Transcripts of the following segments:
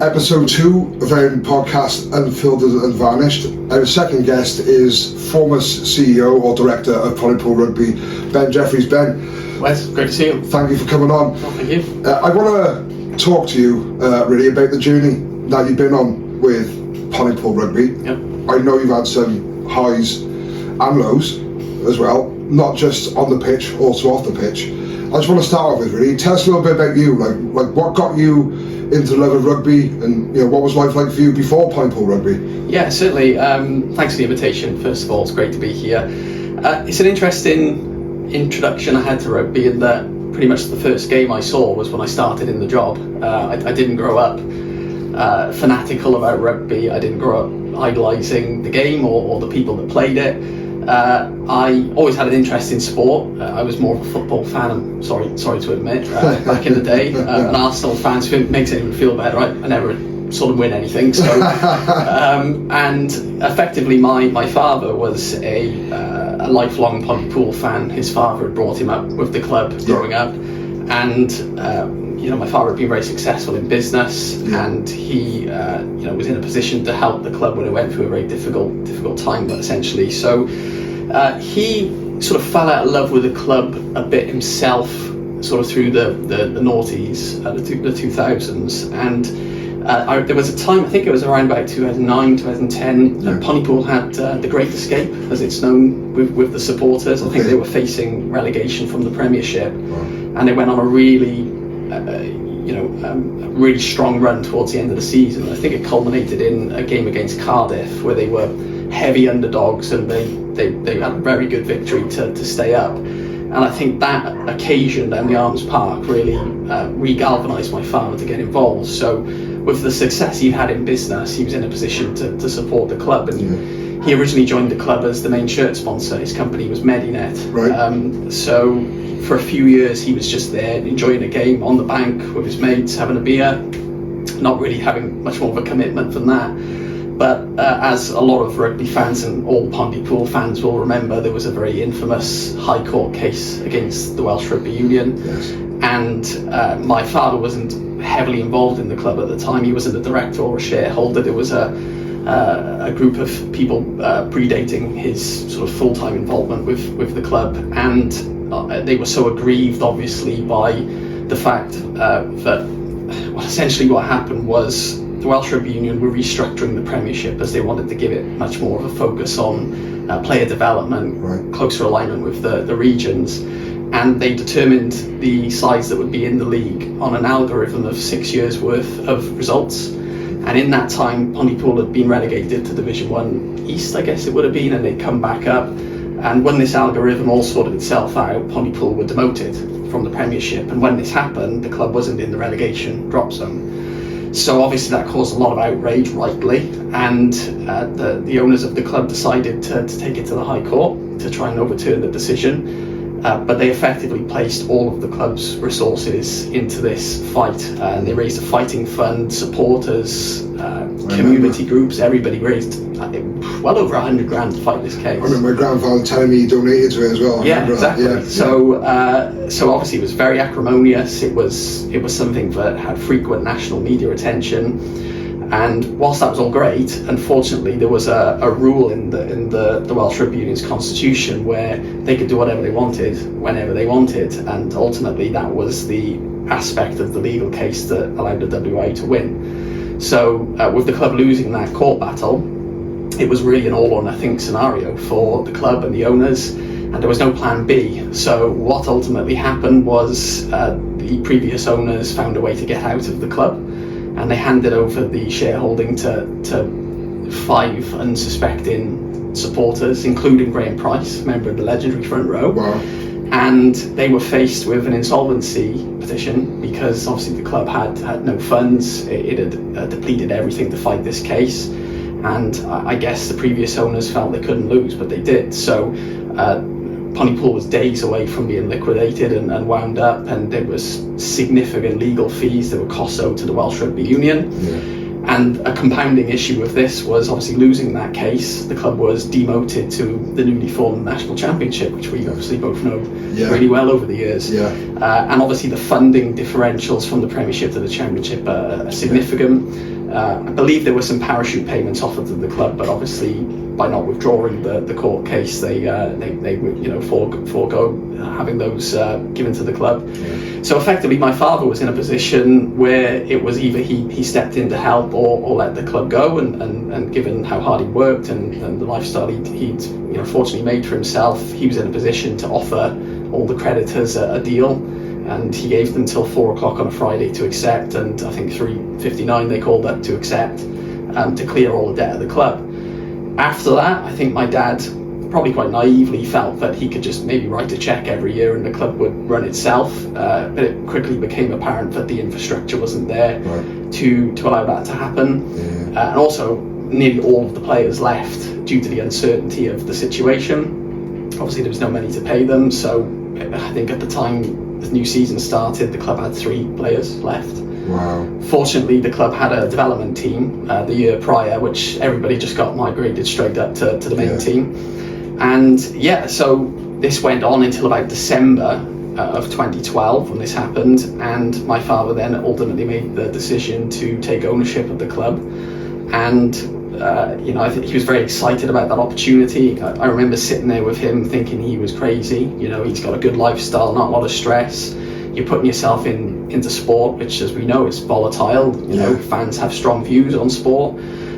episode 2 of our podcast Unfiltered and Varnished. Our second guest is former CEO or director of Pontypool Rugby, Ben Jeffries. Ben, Wes, great to see you. Thank you for coming on. Oh, thank you. I want to talk to you really about the journey that you've been on with Pontypool Rugby. Yep. I know you've had some highs and lows as well, not just on the pitch, also off the pitch. I just want to start off with, really, tell us a little bit about you, like what got you into the love of rugby, and what was life like for you before Pontypool Rugby? Yeah, certainly. Thanks for the invitation. First of all, it's great to be here. It's an interesting introduction I had to rugby, in that pretty much the first game I saw was when I started in the job. I didn't grow up fanatical about rugby. I didn't grow up idolising the game or the people that played it. I always had an interest in sport. I was more of a football fan, I'm sorry to admit, back in the day. An Arsenal fan, so it makes it even feel better. I never sort of win anything. So, and effectively my father was a lifelong Pontypool fan. His father had brought him up with the club growing up. And my father had been very successful in business, and he was in a position to help the club when it went through a very difficult time, essentially. So he sort of fell out of love with the club a bit himself, sort of through the noughties, the 2000s, and there was a time, I think it was around about 2009, 2010, Pontypool had the Great Escape, as it's known, with the supporters. I think they were facing relegation from the Premiership, and they went on a really really strong run towards the end of the season. I think it culminated in a game against Cardiff where they were heavy underdogs, and they had a very good victory to stay up. And I think that occasion down the Arms Park really re-galvanised my father to get involved. So with the success he had in business, he was in a position to support the club, and he originally joined the club as the main shirt sponsor. His company was Medinet. Right. So for a few years he was just there enjoying a game on the bank with his mates, having a beer, not really having much more of a commitment than that. But as a lot of rugby fans and all Pontypool fans will remember, there was a very infamous High Court case against the Welsh Rugby Union. Yes. And my father wasn't heavily involved in the club at the time. He wasn't a director or a shareholder. There was a group of people predating his sort of full-time involvement with the club, and they were so aggrieved, obviously, by the fact that essentially what happened was the Welsh Rugby Union were restructuring the Premiership, as they wanted to give it much more of a focus on player development, closer alignment with the regions, and they determined the sides that would be in the league on an algorithm of 6 years worth of results. And in that time, Pontypool had been relegated to Division 1 East, I guess it would have been, and they'd come back up. And when this algorithm all sorted itself out, Pontypool were demoted from the Premiership. And when this happened, the club wasn't in the relegation drop zone. So obviously that caused a lot of outrage, rightly. And the owners of the club decided to take it to the High Court to try and overturn the decision. But they effectively placed all of the club's resources into this fight. They raised a fighting fund, supporters, community groups, everybody raised well over 100 grand to fight this case. I remember my grandfather telling me he donated to it as well. Yeah, exactly. Yeah. So obviously it was very acrimonious. It was something that had frequent national media attention. And whilst that was all great, unfortunately there was a rule in the Welsh Rugby Union's constitution where they could do whatever they wanted, whenever they wanted, and ultimately that was the aspect of the legal case that allowed the WA to win. So with the club losing that court battle, it was really an all or nothing scenario for the club and the owners, and there was no plan B. So what ultimately happened was the previous owners found a way to get out of the club, and they handed over the shareholding to 5 unsuspecting supporters, including Graham Price, member of the legendary Front Row. Wow. And they were faced with an insolvency petition because obviously the club had no funds. It had depleted everything to fight this case, and I guess the previous owners felt they couldn't lose, but they did. So Pontypool was days away from being liquidated and wound up, and there was significant legal fees. There were costs owed to the Welsh Rugby Union. And a compounding issue with this was obviously losing that case. The club was demoted to the newly formed National Championship, which we obviously both know really well over the years. And obviously the funding differentials from the Premiership to the Championship are significant. I believe there were some parachute payments offered to the club, but obviously by not withdrawing the court case, they would forego having those given to the club. So effectively, my father was in a position where it was either he stepped in to help or let the club go. And given how hard he worked and the lifestyle he'd fortunately made for himself, he was in a position to offer all the creditors a deal. And he gave them till 4 o'clock on a Friday to accept, and I think 3:59 they called up to accept, to clear all the debt of the club. After that, I think my dad probably quite naively felt that he could just maybe write a check every year and the club would run itself, but it quickly became apparent that the infrastructure wasn't there to allow that to happen. And also nearly all of the players left due to the uncertainty of the situation. Obviously there was no money to pay them, so I think at the time the new season started, the club had 3 players left. Wow. Fortunately, the club had a development team the year prior, which everybody just got migrated straight up to the main team. And so this went on until about December of 2012 when this happened, and my father then ultimately made the decision to take ownership of the club. And I think he was very excited about that opportunity. I remember sitting there with him thinking he was crazy. He's got a good lifestyle, not a lot of stress. You're putting yourself into sport, which, as we know, is volatile. Fans have strong views on sport,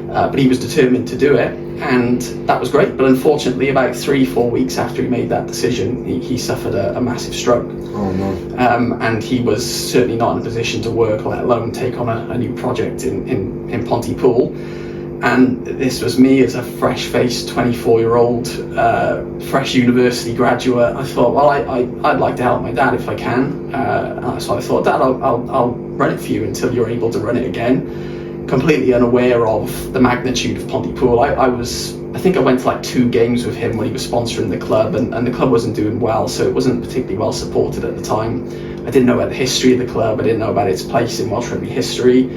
but he was determined to do it, and that was great. But unfortunately, about 3-4 weeks after he made that decision, he suffered a massive stroke. Oh no! And he was certainly not in a position to work, let alone take on a new project in Pontypool. And this was me as a fresh-faced 24-year-old, fresh university graduate. I thought, well, I'd like to help my dad if I can. So I thought, Dad, I'll run it for you until you're able to run it again. Completely unaware of the magnitude of Pontypool. I think I went to like 2 games with him when he was sponsoring the club, and the club wasn't doing well, so it wasn't particularly well supported at the time. I didn't know about the history of the club. I didn't know about its place in Welsh rugby history,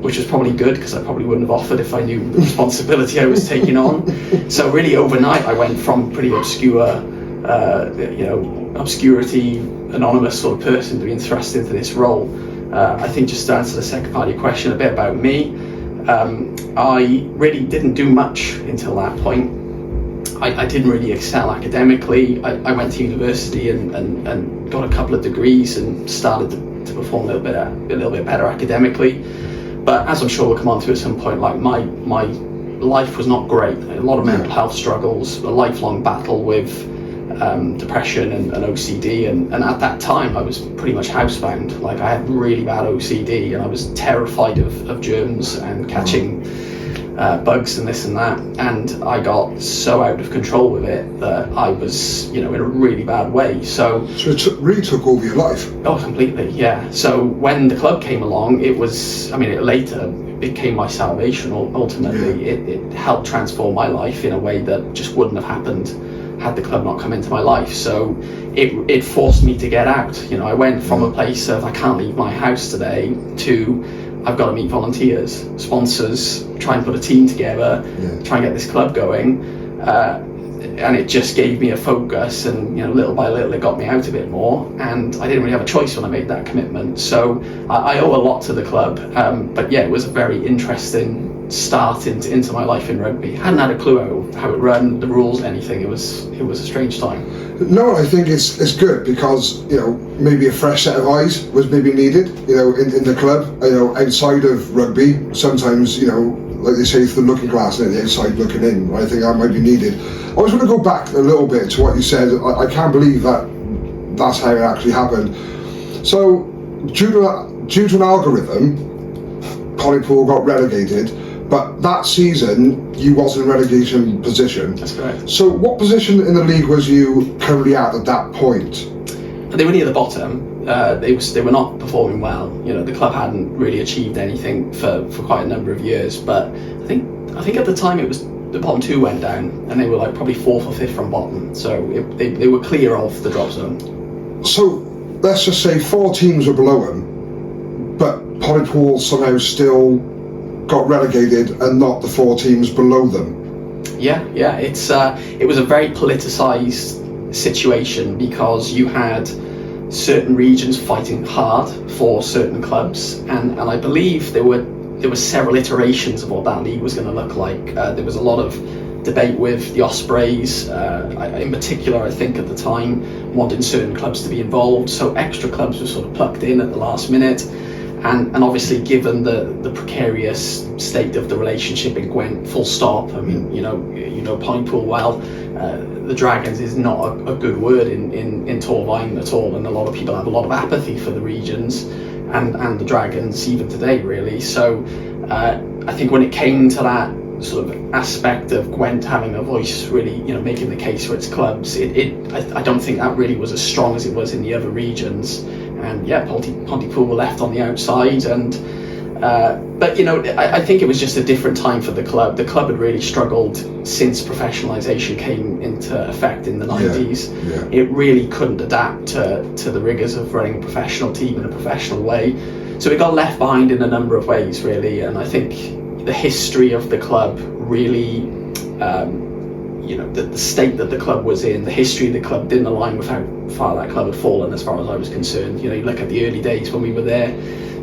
which was probably good because I probably wouldn't have offered if I knew the responsibility I was taking on. So really overnight I went from pretty obscure, obscurity, anonymous sort of person to being thrust into this role. I think just to answer the second part of your question a bit about me, I really didn't do much until that point. I didn't really excel academically. I went to university and got a couple of degrees and started to perform a little bit better academically. But as I'm sure we'll come on to at some point, like my life was not great. A lot of mental health struggles, a lifelong battle with depression and OCD, and at that time I was pretty much housebound. Like I had really bad OCD, and I was terrified of germs and catching bugs and this and that, and I got so out of control with it that I was in a really bad way. So it really took over your life. Oh, completely, yeah. So when the club came along, it later became my salvation. Ultimately, it helped transform my life in a way that just wouldn't have happened had the club not come into my life. So it forced me to get out. I went from a place of I can't leave my house today to I've got to meet volunteers, sponsors, try and put a team together, try and get this club going, and it just gave me a focus, and little by little it got me out a bit more, and I didn't really have a choice when I made that commitment. So I owe a lot to the club, but it was a very interesting start into my life in rugby. Hadn't had a clue how it ran, the rules, anything. It was a strange time. No, I think it's good because maybe a fresh set of eyes was maybe needed in the club, outside of rugby. Sometimes like they say, through the looking glass and the outside looking in. I think that might be needed. I was going to go back a little bit to what you said. I can't believe that's how it actually happened. So due to an algorithm, Pontypool got relegated. But that season, you was in a relegation position. That's correct. So what position in the league was you currently at that point? They were near the bottom. They were not performing well. The club hadn't really achieved anything for quite a number of years. But I think at the time it was the bottom 2 went down, and they were like probably 4th or 5th from bottom. So they were clear of the drop zone. So let's just say 4 teams were below them, but Pontypool somehow still got relegated and not the 4 teams below them. Yeah, it was a very politicised situation because you had certain regions fighting hard for certain clubs, and I believe there were several iterations of what that league was going to look like. There was a lot of debate with the Ospreys, in particular. I think at the time wanted certain clubs to be involved, so extra clubs were sort of plucked in at the last minute. And obviously, given the precarious state of the relationship in Gwent, full stop. I mean, you know Pontypool well. The Dragons is not a good word in Torvine at all, and a lot of people have a lot of apathy for the regions and the Dragons even today, really. So I think when it came to that sort of aspect of Gwent having a voice, really, making the case for its clubs, I don't think that really was as strong as it was in the other regions. And yeah, Pontypool were left on the outside, and but I think it was just a different time for the club. The club had really struggled since professionalisation came into effect in the 90s. Yeah. It really couldn't adapt to the rigours of running a professional team in a professional way, so it got left behind in a number of ways, really. And I think the history of the club really, the state that the club was in, the history of the club didn't align with how far that club had fallen as far as I was concerned. You look at the early days when we were there,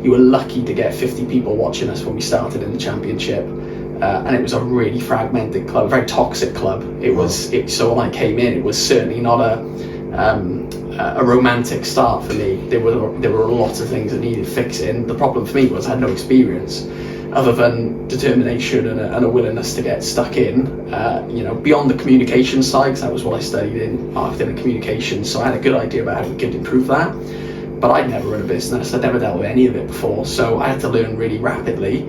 you were lucky to get 50 people watching us when we started in the championship, and it was a really fragmented club, a very toxic club. So when I came in, it was certainly not a romantic start for me. There were a lot of things that needed fixing. The problem for me was I had no experience other than determination and a willingness to get stuck in, beyond the communication side, because that was what I studied in academic communication, so I had a good idea about how we could improve that. But I'd never run a business, I'd never dealt with any of it before, so I had to learn really rapidly,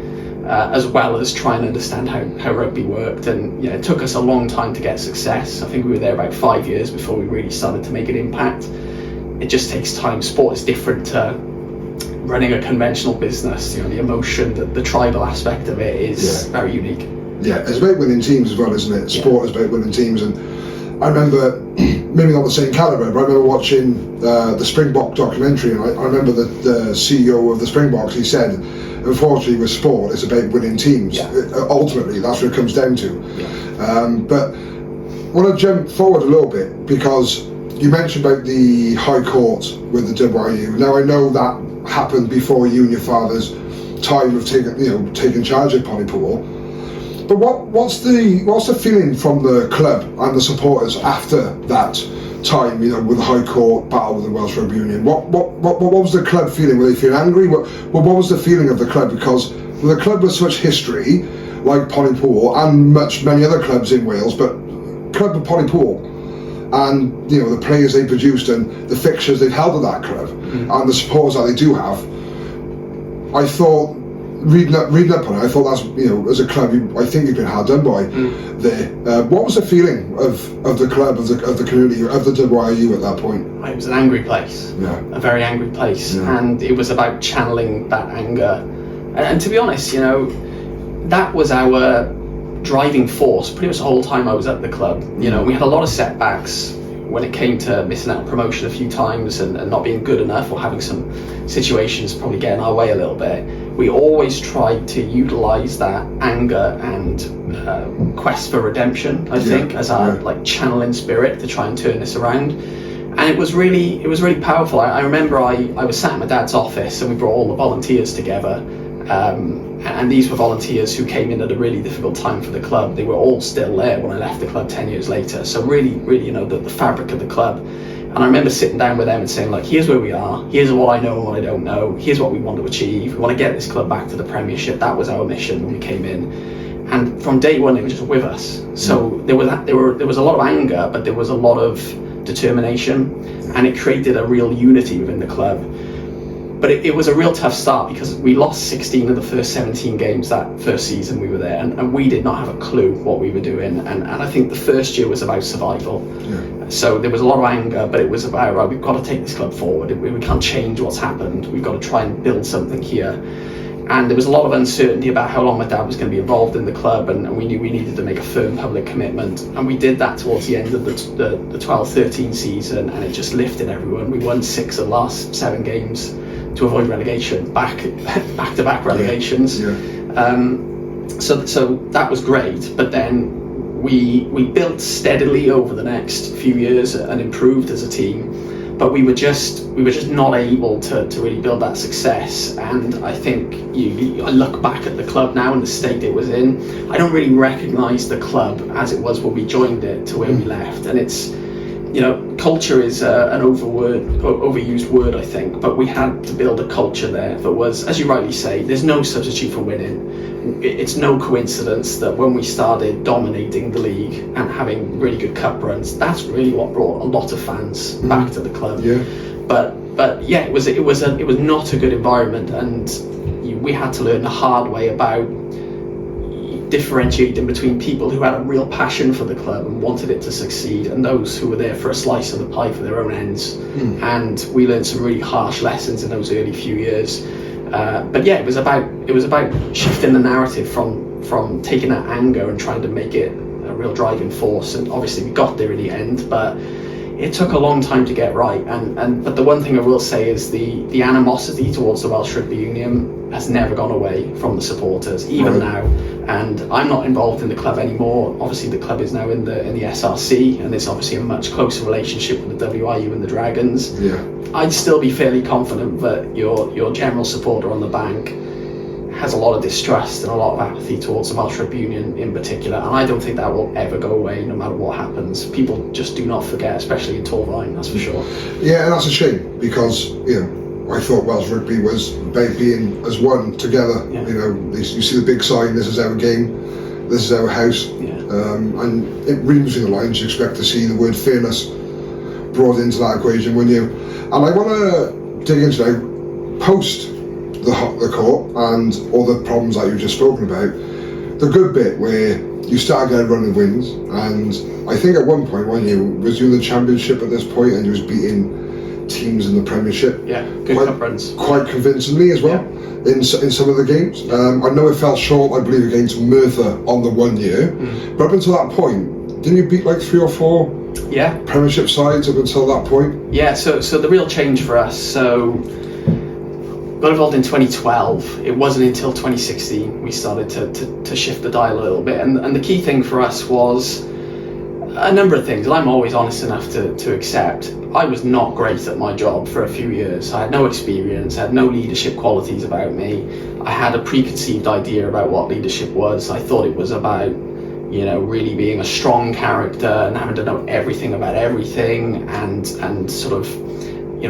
as well as try and understand how rugby worked. And it took us a long time to get success. I think we were there about 5 years before we really started to make an impact. It just takes time. Sport is different to running a conventional business. The emotion, the tribal aspect of it is very unique. Yeah, it's about winning teams as well, isn't it? Sport is about winning teams. And I remember, maybe not the same calibre, but I remember watching the Springbok documentary, and I remember the CEO of the Springboks, he said, unfortunately with sport, it's about winning teams. Ultimately, that's what it comes down to. But I want to jump forward a little bit, because you mentioned about the High Court with the WRU. Now, I know that happened before you and your father's time of taking charge of Pontypool. But what's the feeling from the club and the supporters after that time? With the High Court battle with the Welsh Rugby Union. What was the club feeling? Were they feeling angry? What was the feeling of the club? Because the club with such history, like Pontypool and many other clubs in Wales, but club of Pontypool, and the players they produced and the fixtures they've held at that club, and the supporters that they do have, I thought, reading up on it, I thought that's, as a club, I think you've been hard done by there. What was the feeling of the club, of the community, of the WRU at that point? It was an angry place, a very angry place, and it was about channeling that anger. And to be honest, that was our driving force pretty much the whole time I was at the club. We had a lot of setbacks when it came to missing out on promotion a few times and not being good enough, or having some situations probably get in our way a little bit. We always tried to utilise that anger and quest for redemption, I think, as our channeling spirit to try and turn this around. And it was really powerful. I remember I was sat in my dad's office, and we brought all the volunteers together. And these were volunteers who came in at a really difficult time for the club. They were all still there when I left the club 10 years later. So really, the fabric of the club. And I remember sitting down with them and saying, here's where we are. Here's what I know and what I don't know. Here's what we want to achieve. We want to get this club back to the Premiership. That was our mission when we came in. And from day one, they were just with us. So there was a lot of anger, but there was a lot of determination, and it created a real unity within the club. But it was a real tough start, because we lost 16 of the first 17 games that first season we were there, and we did not have a clue what we were doing. And I think the first year was about survival. So there was a lot of anger, but it was about, right, we've got to take this club forward. We can't change what's happened. We've got to try and build something here. And there was a lot of uncertainty about how long my dad was going to be involved in the club, and we knew we needed to make a firm public commitment. And we did that towards the end of the 12-13 season, and it just lifted everyone. We won 6 of the last 7 games to avoid relegation, back-to-back relegations. So that was great, but then we built steadily over the next few years and improved as a team, but we were just not able to really build that success. And I think I look back at the club now and the state it was in, I don't really recognise the club as it was when we joined it to where we left. And it's, culture is an overused word, I think, but we had to build a culture there that was, as you rightly say, there's no substitute for winning. It's no coincidence that when we started dominating the league and having really good cup runs, that's really what brought a lot of fans back to the club. Yeah. But yeah, it was not a good environment, and we had to learn the hard way about differentiating between people who had a real passion for the club and wanted it to succeed, and those who were there for a slice of the pie for their own ends. And we learned some really harsh lessons in those early few years. But yeah, it was about shifting the narrative from taking that anger and trying to make it a real driving force. And obviously we got there in the end, but it took a long time to get right. But the one thing I will say is the animosity towards the Welsh Rugby Union has never gone away from the supporters, even now. And I'm not involved in the club anymore. Obviously the club is now in the SRC, and there's obviously a much closer relationship with the WIU and the Dragons. Yeah. I'd still be fairly confident that your general supporter on the bank has a lot of distrust and a lot of apathy towards the Welsh Rugby Union in particular, and I don't think that will ever go away no matter what happens. People just do not forget, especially in Torfaen, that's for sure. Yeah, and that's a shame, because I thought Welsh Rugby was about being as one together. Yeah. You see the big sign, this is our game, this is our house. Yeah. And it reading between the lines, you expect to see the word fairness brought into that equation, wouldn't you? And I want to dig into now, post the court and all the problems that you've just spoken about, the good bit where you started getting a run of wins, and I think at one point, was you in the Championship at this point, and you was beating teams in the Premiership? Yeah, good cup runs. Quite convincingly as well, in some of the games. I know it fell short, I believe, against Merthyr on the 1 year, but up until that point, didn't you beat like 3 or 4 Premiership sides up until that point? Yeah, so the real change for us, got involved in 2012. It wasn't until 2016 we started to shift the dial a little bit, and the key thing for us was a number of things, and I'm always honest enough to accept. I was not great at my job for a few years. I had no experience, I had no leadership qualities about me. I had a preconceived idea about what leadership was. I thought it was about really being a strong character and having to know everything about everything, and sort of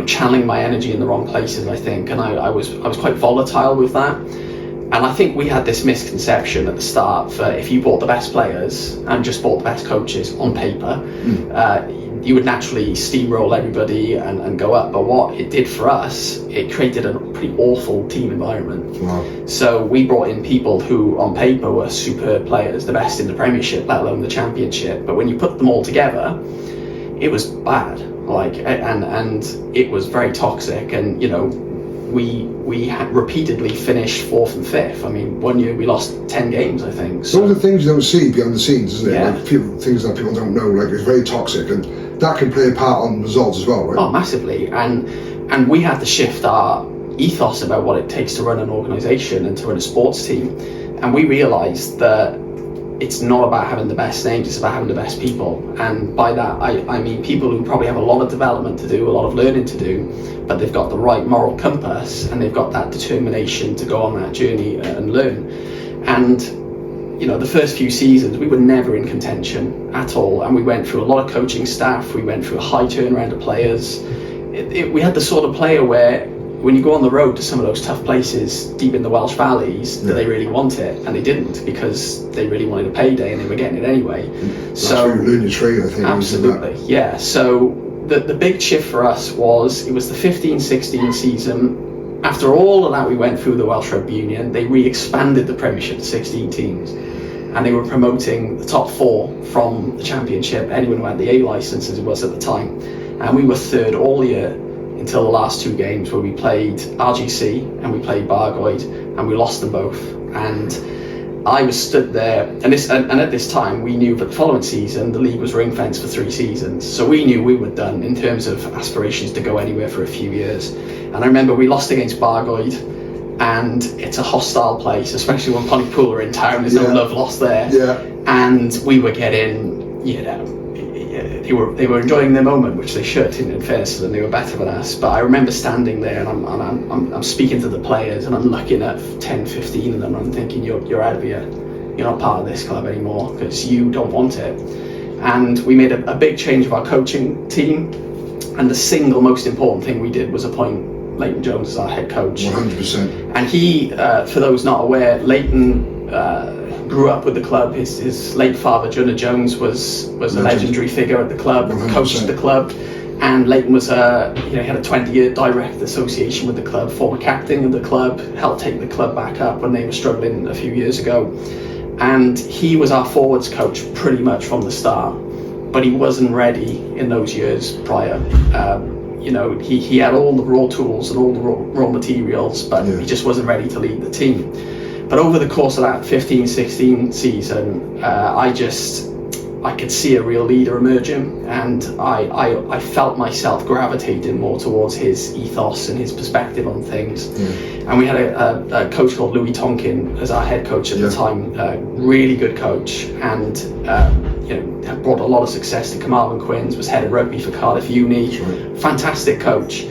channeling my energy in the wrong places, I think. And I was quite volatile with that. And I think we had this misconception at the start that if you bought the best players and just bought the best coaches on paper, you would naturally steamroll everybody and go up. But what it did for us, it created a pretty awful team environment. Wow. So we brought in people who on paper were superb players, the best in the Premiership, let alone the Championship. But when you put them all together, it was bad. And it was very toxic, and we had repeatedly finished 4th and 5th. I mean, 1 year we lost 10 games, I think. So those are things you don't see behind the scenes, isn't it? Yeah. Things that people don't know, like it's very toxic, and that can play a part on results as well, right? Oh, massively. And we had to shift our ethos about what it takes to run an organisation and to run a sports team, and we realised that it's not about having the best names, it's about having the best people. And by that, I mean people who probably have a lot of development to do, a lot of learning to do, but they've got the right moral compass and they've got that determination to go on that journey and learn. And the first few seasons, we were never in contention at all. And we went through a lot of coaching staff, we went through a high turnaround of players. We had the sort of player where when you go on the road to some of those tough places deep in the Welsh valleys, do they really want it? And they didn't, because they really wanted a payday and they were getting it anyway. That's where you learn your trade, I think. Absolutely, yeah. So the big shift for us was, it was the 15-16 season. After all of that we went through the Welsh Rugby Union, they re-expanded the Premiership to 16 teams. And they were promoting the top 4 from the Championship, anyone who had the A licence as it was at the time. And we were 3rd all year, until the last 2 games where we played RGC and we played Bargoed, and we lost them both. And I was stood there, and at this time we knew that the following season the league was ring fenced for 3 seasons, so we knew we were done in terms of aspirations to go anywhere for a few years. And I remember we lost against Bargoed, and it's a hostile place, especially when Pontypool are in town. There's no love lost there. Yeah. And we were getting, they were enjoying their moment, which they should, in fairness to them. They were better than us. But I remember standing there, and I'm speaking to the players, and I'm looking at 10, 15 of them, and I'm thinking, you're out of here. You're not part of this club anymore because you don't want it. And we made a big change of our coaching team, and the single most important thing we did was appoint Leighton Jones as our head coach. 100%. And he, for those not aware, Leighton grew up with the club. His late father, Jonah Jones, was a legendary figure at the club, 100%. Coached the club. And Leighton was he had a 20-year direct association with the club, former captain of the club, helped take the club back up when they were struggling a few years ago. And he was our forwards coach pretty much from the start, but he wasn't ready in those years prior. He had all the raw tools and all the raw materials, but he just wasn't ready to lead the team. But over the course of that 15-16 season, I could see a real leader emerging, and I felt myself gravitating more towards his ethos and his perspective on things. And we had a coach called Louis Tonkin as our head coach at the time, really good coach, and had brought a lot of success to Carmarthen Quins, was head of rugby for Cardiff Uni, fantastic coach.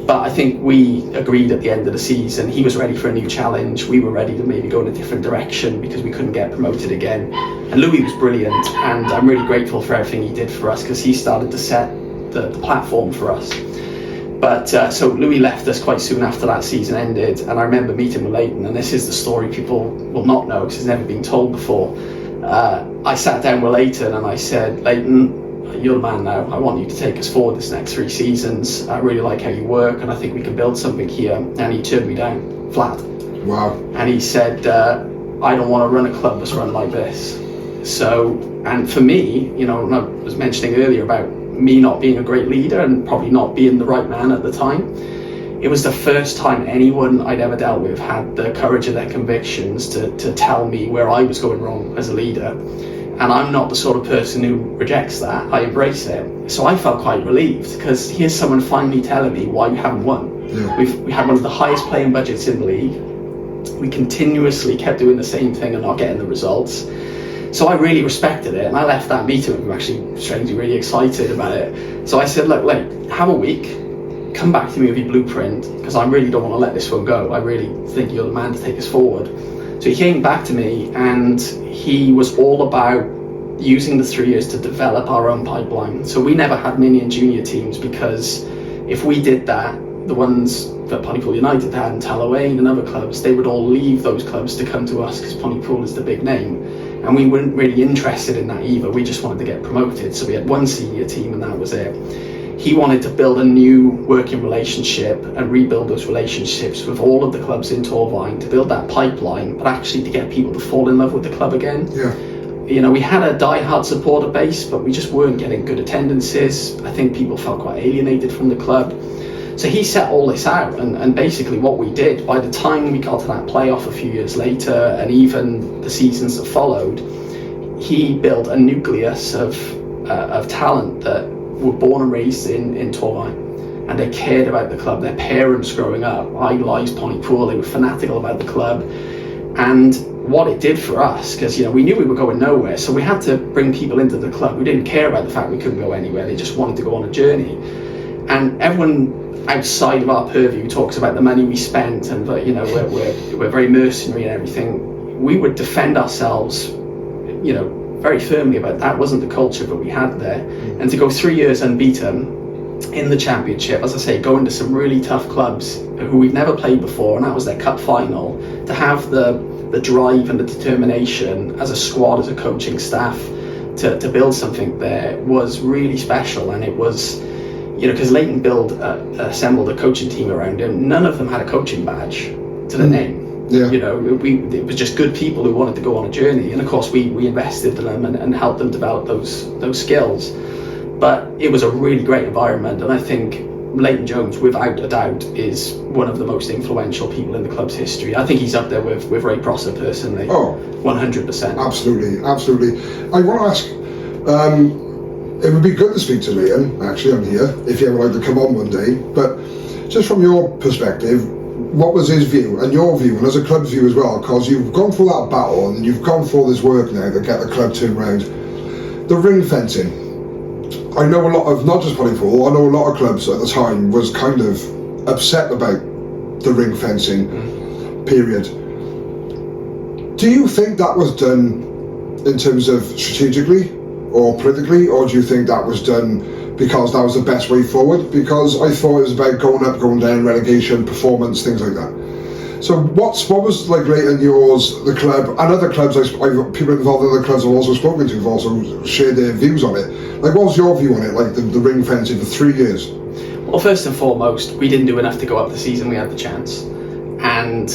But I think we agreed at the end of the season, he was ready for a new challenge. We were ready to maybe go in a different direction because we couldn't get promoted again. And Louis was brilliant, and I'm really grateful for everything he did for us because he started to set the platform for us. But so Louis left us quite soon after that season ended, and I remember meeting with Leighton, and this is the story people will not know because it's never been told before. I sat down with Leighton and I said, Leighton, you're the man now. I want you to take us forward this next 3 seasons. I really like how you work, and I think we can build something here. And he turned me down flat. Wow. And he said, I don't want to run a club that's run like this. So, and for me, I was mentioning earlier about me not being a great leader and probably not being the right man at the time. It was the first time anyone I'd ever dealt with had the courage of their convictions to tell me where I was going wrong as a leader. And I'm not the sort of person who rejects that. I embrace it. So I felt quite relieved because here's someone finally telling me why we haven't won. Yeah. We had one of the highest playing budgets in the league. We continuously kept doing the same thing and not getting the results. So I really respected it, and I left that meeting with him actually strangely really excited about it. So I said, look, have a week, come back to me with your blueprint, because I really don't want to let this one go. I really think you're the man to take us forward. So he came back to me, and he was all about using the 3 years to develop our own pipeline. So we never had mini and junior teams, because if we did that, the ones that Pontypool United had and Tallawain and other clubs, they would all leave those clubs to come to us because Pontypool is the big name. And we weren't really interested in that either. We just wanted to get promoted. So we had one senior team and that was it. He wanted to build a new working relationship and rebuild those relationships with all of the clubs in Torvine to build that pipeline, but actually to get people to fall in love with the club again. Yeah. We had a die-hard supporter base, but we just weren't getting good attendances. I think people felt quite alienated from the club. So he set all this out, and basically what we did, by the time we got to that playoff a few years later, and even the seasons that followed, he built a nucleus of talent that were born and raised in Torvine, and they cared about the club. Their parents growing up idolised Pontypool, they were fanatical about the club, and what it did for us, because we knew we were going nowhere, so we had to bring people into the club who didn't care about the fact we couldn't go anywhere. They just wanted to go on a journey. And everyone outside of our purview talks about the money we spent and that we're very mercenary and everything. We would defend ourselves very firmly about that wasn't the culture that we had there. And to go 3 years unbeaten in the championship, as I say, go into some really tough clubs who we've never played before, and that was their cup final, to have the drive and the determination as a squad, as a coaching staff to build something there was really special. And it was because Leighton assembled a coaching team around him. None of them had a coaching badge to the name. Yeah. It was just good people who wanted to go on a journey, and of course we invested in them and helped them develop those skills. But it was a really great environment, and I think Leighton Jones, without a doubt, is one of the most influential people in the club's history. I think he's up there with Ray Prosser personally. Oh, 100%. Absolutely. I want to ask. It would be good to speak to Liam, actually, on here, if you ever like to come on one day. But just from your perspective, what was his view and your view, and as a club's view as well, because you've gone through that battle and you've gone through all this work now to get the club turned round. The ring fencing, I know a lot of, not just Pontypool, I know a lot of clubs at the time was kind of upset about the ring fencing period. Do you think that was done in terms of strategically or politically, or do you think that was done because that was the best way forward? Because I thought it was about going up, going down, relegation, performance, things like that. So what was like Leighton, yours, the club, and other clubs, people involved in other clubs I've also spoken to have also shared their views on it. Like, what was your view on it, like the ring fencing for 3 years? Well, first and foremost, we didn't do enough to go up the season we had the chance. And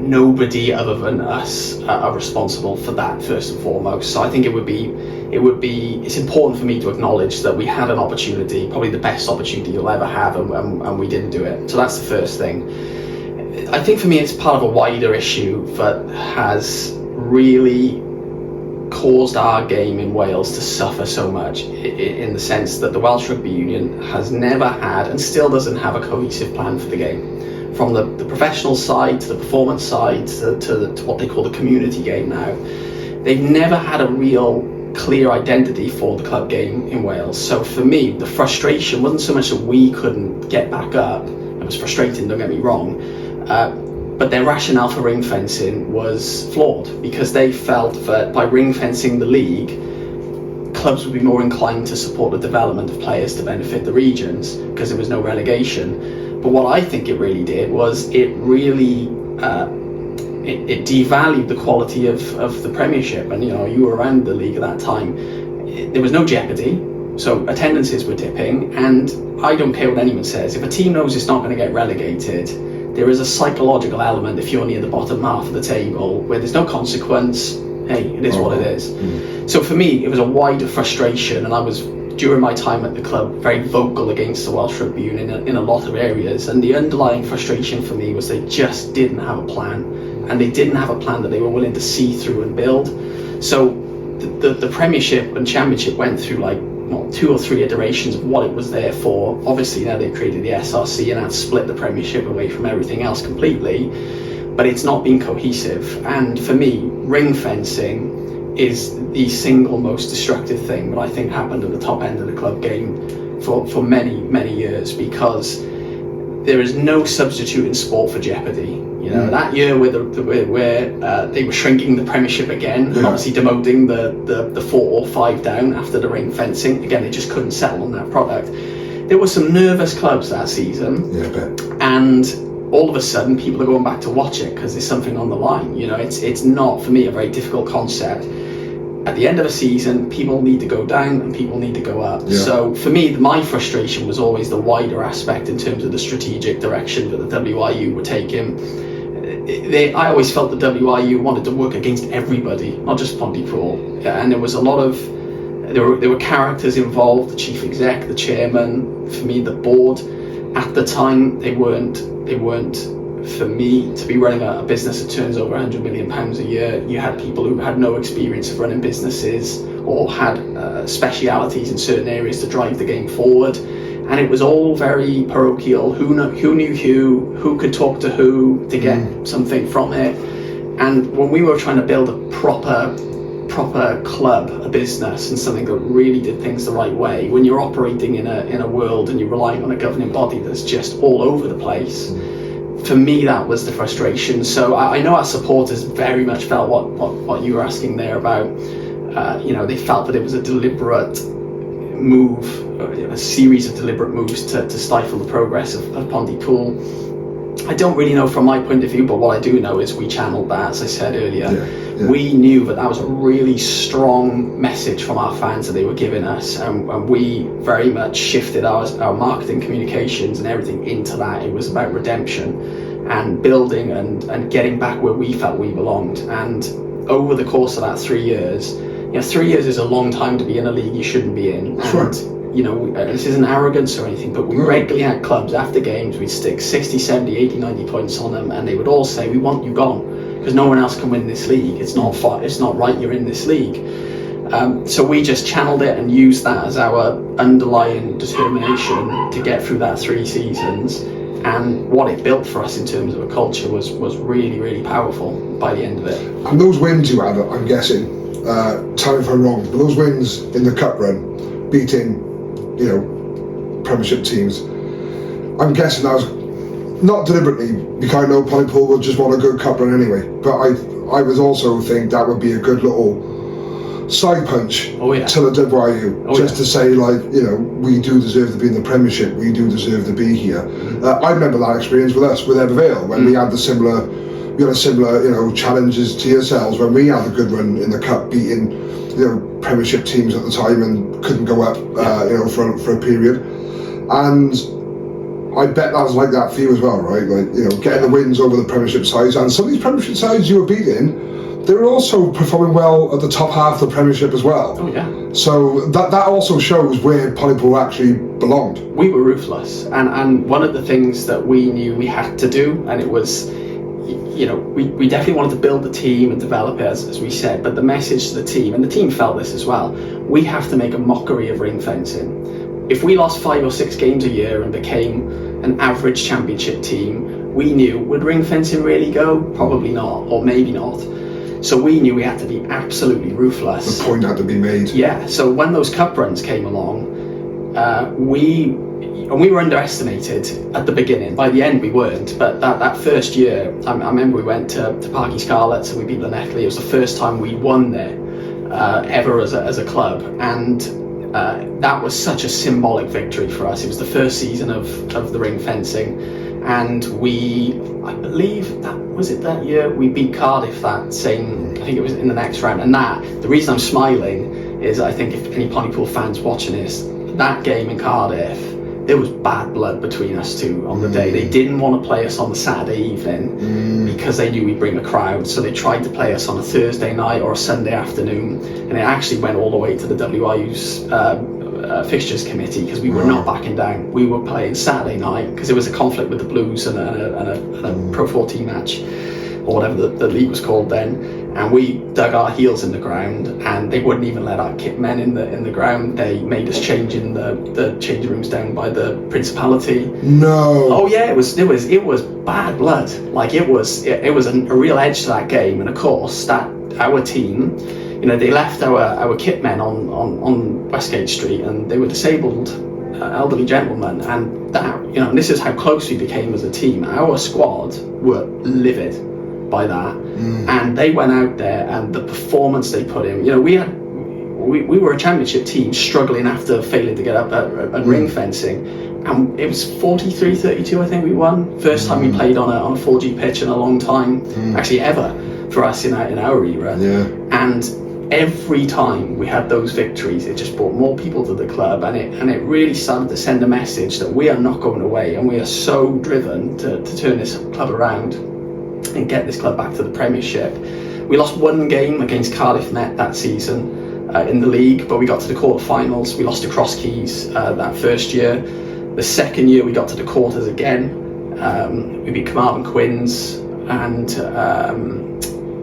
nobody other than us are responsible for that, first and foremost. So I think it's important for me to acknowledge that we had an opportunity, probably the best opportunity you'll ever have, and we didn't do it. So that's the first thing. I think for me it's part of a wider issue that has really caused our game in Wales to suffer so much, in the sense that the Welsh Rugby Union has never had, and still doesn't have, a cohesive plan for the game. From the professional side to the performance side to what they call the community game now. They've never had a real clear identity for the club game in Wales. So for me, the frustration wasn't so much that we couldn't get back up. It was frustrating, don't get me wrong. But their rationale for ring fencing was flawed, because they felt that by ring fencing the league, clubs would be more inclined to support the development of players to benefit the regions, because there was no relegation. But what I think it really did was it really it devalued the quality of the Premiership. And you were around the league at that time. There was no jeopardy, so attendances were dipping. And I don't care what anyone says, if a team knows it's not going to get relegated, there is a psychological element if you're near the bottom half of the table where there's no consequence. Hey, it is what it is. So for me, it was a wider frustration, and I was, during my time at the club, very vocal against the Welsh Rugby Union in a lot of areas. And the underlying frustration for me was they just didn't have a plan, and they didn't have a plan that they were willing to see through and build. So the Premiership and Championship went through like 2 or 3 iterations of what it was there for. Obviously now they've created the SRC and that's split the Premiership away from everything else completely, but it's not been cohesive. And for me, ring fencing is the single most destructive thing that I think happened at the top end of the club game for many, many years, because there is no substitute in sport for jeopardy. That year where they were shrinking the Premiership again, and obviously demoting the 4 or 5 down after the ring fencing, again, they just couldn't settle on that product. There were some nervous clubs that season, and all of a sudden people are going back to watch it because there's something on the line. It's not, for me, a very difficult concept. At the end of a season, people need to go down and people need to go up. So for me, my frustration was always the wider aspect in terms of the strategic direction that the WRU were taking. I always felt the WRU wanted to work against everybody, not just Pontypool. And there was a lot of, there were characters involved, the chief exec, the chairman, for me, the board. At the time, they weren't for me to be running a business that turns over £100 million a year. You had people who had no experience of running businesses or had specialities in certain areas to drive the game forward. And it was all very parochial. Who knew who could talk to who to get something from it. And when we were trying to build a proper club, a business, and something that really did things the right way, when you're operating in a world and you're relying on a governing body that's just all over the place, for me that was the frustration. So I know our supporters very much felt what you were asking there about. They felt that it was a deliberate move, a series of deliberate moves to stifle the progress of Pontypool. I don't really know from my point of view, but what I do know is we channeled that, as I said earlier. We knew that was a really strong message from our fans that they were giving us, and we very much shifted our marketing, communications and everything into that. It was about redemption and building and getting back where we felt we belonged. And over the course of that 3 years, 3 years is a long time to be in a league you shouldn't be in. This isn't arrogance or anything, but we regularly had clubs after games, we'd stick 60, 70, 80, 90 points on them, and they would all say, we want you gone, because no one else can win this league. It's not right you're in this league. So we just channeled it and used that as our underlying determination to get through that 3 seasons. And what it built for us in terms of a culture was really, really powerful by the end of it. And those wins you had, I'm guessing, tell me if I'm wrong, but those wins in the cup run, beating, Premiership teams, I'm guessing that was not deliberately, because I know Pontypool would just want a good cup run anyway, but I would also think that would be a good little side punch to the WRU, to say, we do deserve to be in the Premiership, we do deserve to be here. I remember that experience with us, with Evervale, when we had similar challenges to yourselves, when we had a good run in the cup, beating, Premiership teams at the time and couldn't go up, for a period. And I bet that was like that for you as well, right? Getting the wins over the Premiership sides, and some of these Premiership sides you were beating, they were also performing well at the top half of the Premiership as well. Oh yeah. So that also shows where Pontypool actually belonged. We were ruthless, and one of the things that we knew we had to do, and it was, we definitely wanted to build the team and develop it, as we said, but the message to the team, and the team felt this as well, we have to make a mockery of ring fencing. If we lost 5 or 6 games a year and became an average championship team, we knew, would ring fencing really go? Probably not, or maybe not. So we knew we had to be absolutely ruthless. The point had to be made. Yeah, so when those cup runs came along, we were underestimated at the beginning. By the end we weren't, but that first year, I remember we went to Parky Scarlets and we beat Llanelli. It was the first time we won there ever as a club, and that was such a symbolic victory for us. It was the first season of the ring fencing, and I believe that year we beat Cardiff I think it was in the next round. And the reason I'm smiling is, I think if any Pontypool fans watching this, that game in Cardiff, there was bad blood between us two on the day. They didn't want to play us on the Saturday evening because they knew we'd bring a crowd, so they tried to play us on a Thursday night or a Sunday afternoon, and it actually went all the way to the WRU's fixtures committee, because we were not backing down. We were playing Saturday night because there was a conflict with the Blues and a Pro 14 match, or whatever the league was called then, and we dug our heels in the ground, and they wouldn't even let our kit men in the ground. They made us change in the changing rooms down by the Principality. No. Oh yeah, it was bad blood. It was a real edge to that game, and of course that our team, they left our kit men on Westgate Street, and they were disabled elderly gentlemen, and that, and this is how close we became as a team. Our squad were livid by that, and they went out there, and the performance they put in, we were a championship team struggling after failing to get up at ring fencing, and it was 43-32 I think we won. First time we played on a 4G pitch in a long time, actually ever, for us in our era. And every time we had those victories, it just brought more people to the club, and it really started to send a message that we are not going away, and we are so driven to turn this club around and get this club back to the Premiership. We lost one game against Cardiff Met that season in the league, but we got to the quarter-finals. We lost to Cross Keys that first year. The second year we got to the quarters again. We beat Carmarthen Quins and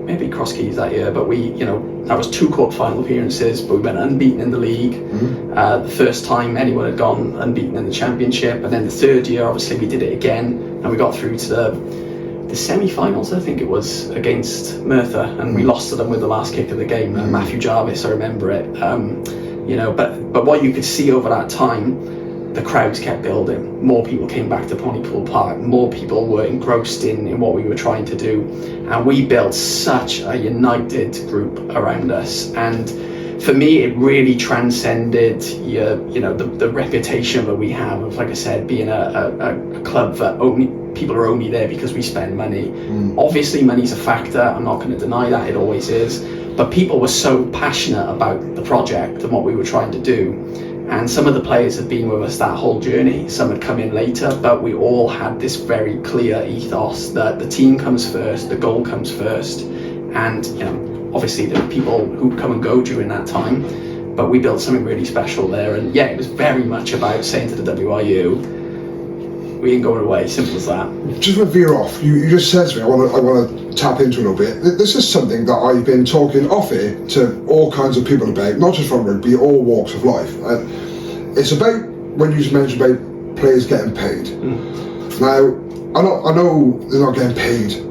maybe Cross Keys that year, but that was 2 quarter-final appearances, but we went unbeaten in the league. The first time anyone had gone unbeaten in the Championship, and then the third year obviously we did it again, and we got through to the semi-finals, I think it was, against Merthyr, and we lost to them with the last kick of the game. Matthew Jarvis, I remember it. But what you could see over that time, the crowds kept building. More people came back to Pontypool Park. More people were engrossed in what we were trying to do, and we built such a united group around us. And for me, it really transcended the reputation that we have of, like I said, being a club that people are only there because we spend money. Obviously money's a factor, I'm not going to deny that, it always is, but people were so passionate about the project and what we were trying to do, and some of the players had been with us that whole journey. Some had come in later, but we all had this very clear ethos that the team comes first, the goal comes first, and obviously there were people who come and go during that time, but we built something really special there. And it was very much about saying to the WRU, we ain't going away, simple as that. Just to veer off, you just said to me, I want to tap into a little bit. This is something that I've been talking off here to all kinds of people about, not just from rugby, all walks of life. It's about, when you just mentioned about players getting paid. Now, I know they're not getting paid,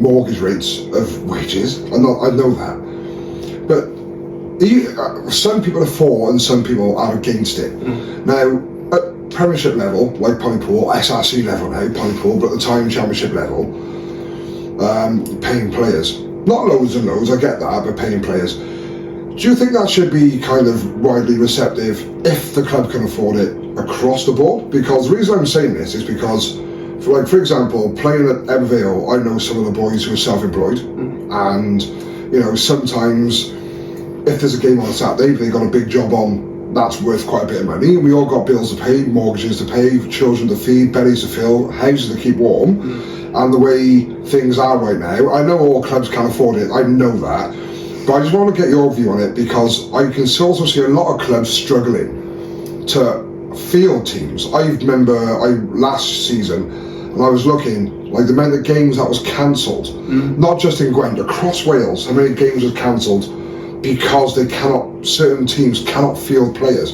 mortgage rates of wages. I know that, but some people are for and some people are against it. Now, at Premiership level, like Pontypool, SRC level now, Pontypool, but at the time Championship level, paying players, not loads and loads, I get that, but paying players. Do you think that should be kind of widely receptive if the club can afford it across the board? Because the reason I'm saying this is because, for example, playing at Evervale, I know some of the boys who are self-employed, and sometimes if there's a game on a Saturday, they got a big job on, that's worth quite a bit of money, and we all got bills to pay, mortgages to pay, children to feed, bellies to fill, houses to keep warm, and the way things are right now, I know all clubs can't afford it, I know that, but I just want to get your view on it, because I can also see a lot of clubs struggling to field teams. I remember last season, and I was looking, like the amount of games that was cancelled, not just in Gwent, across Wales, how many games was cancelled because certain teams cannot field players.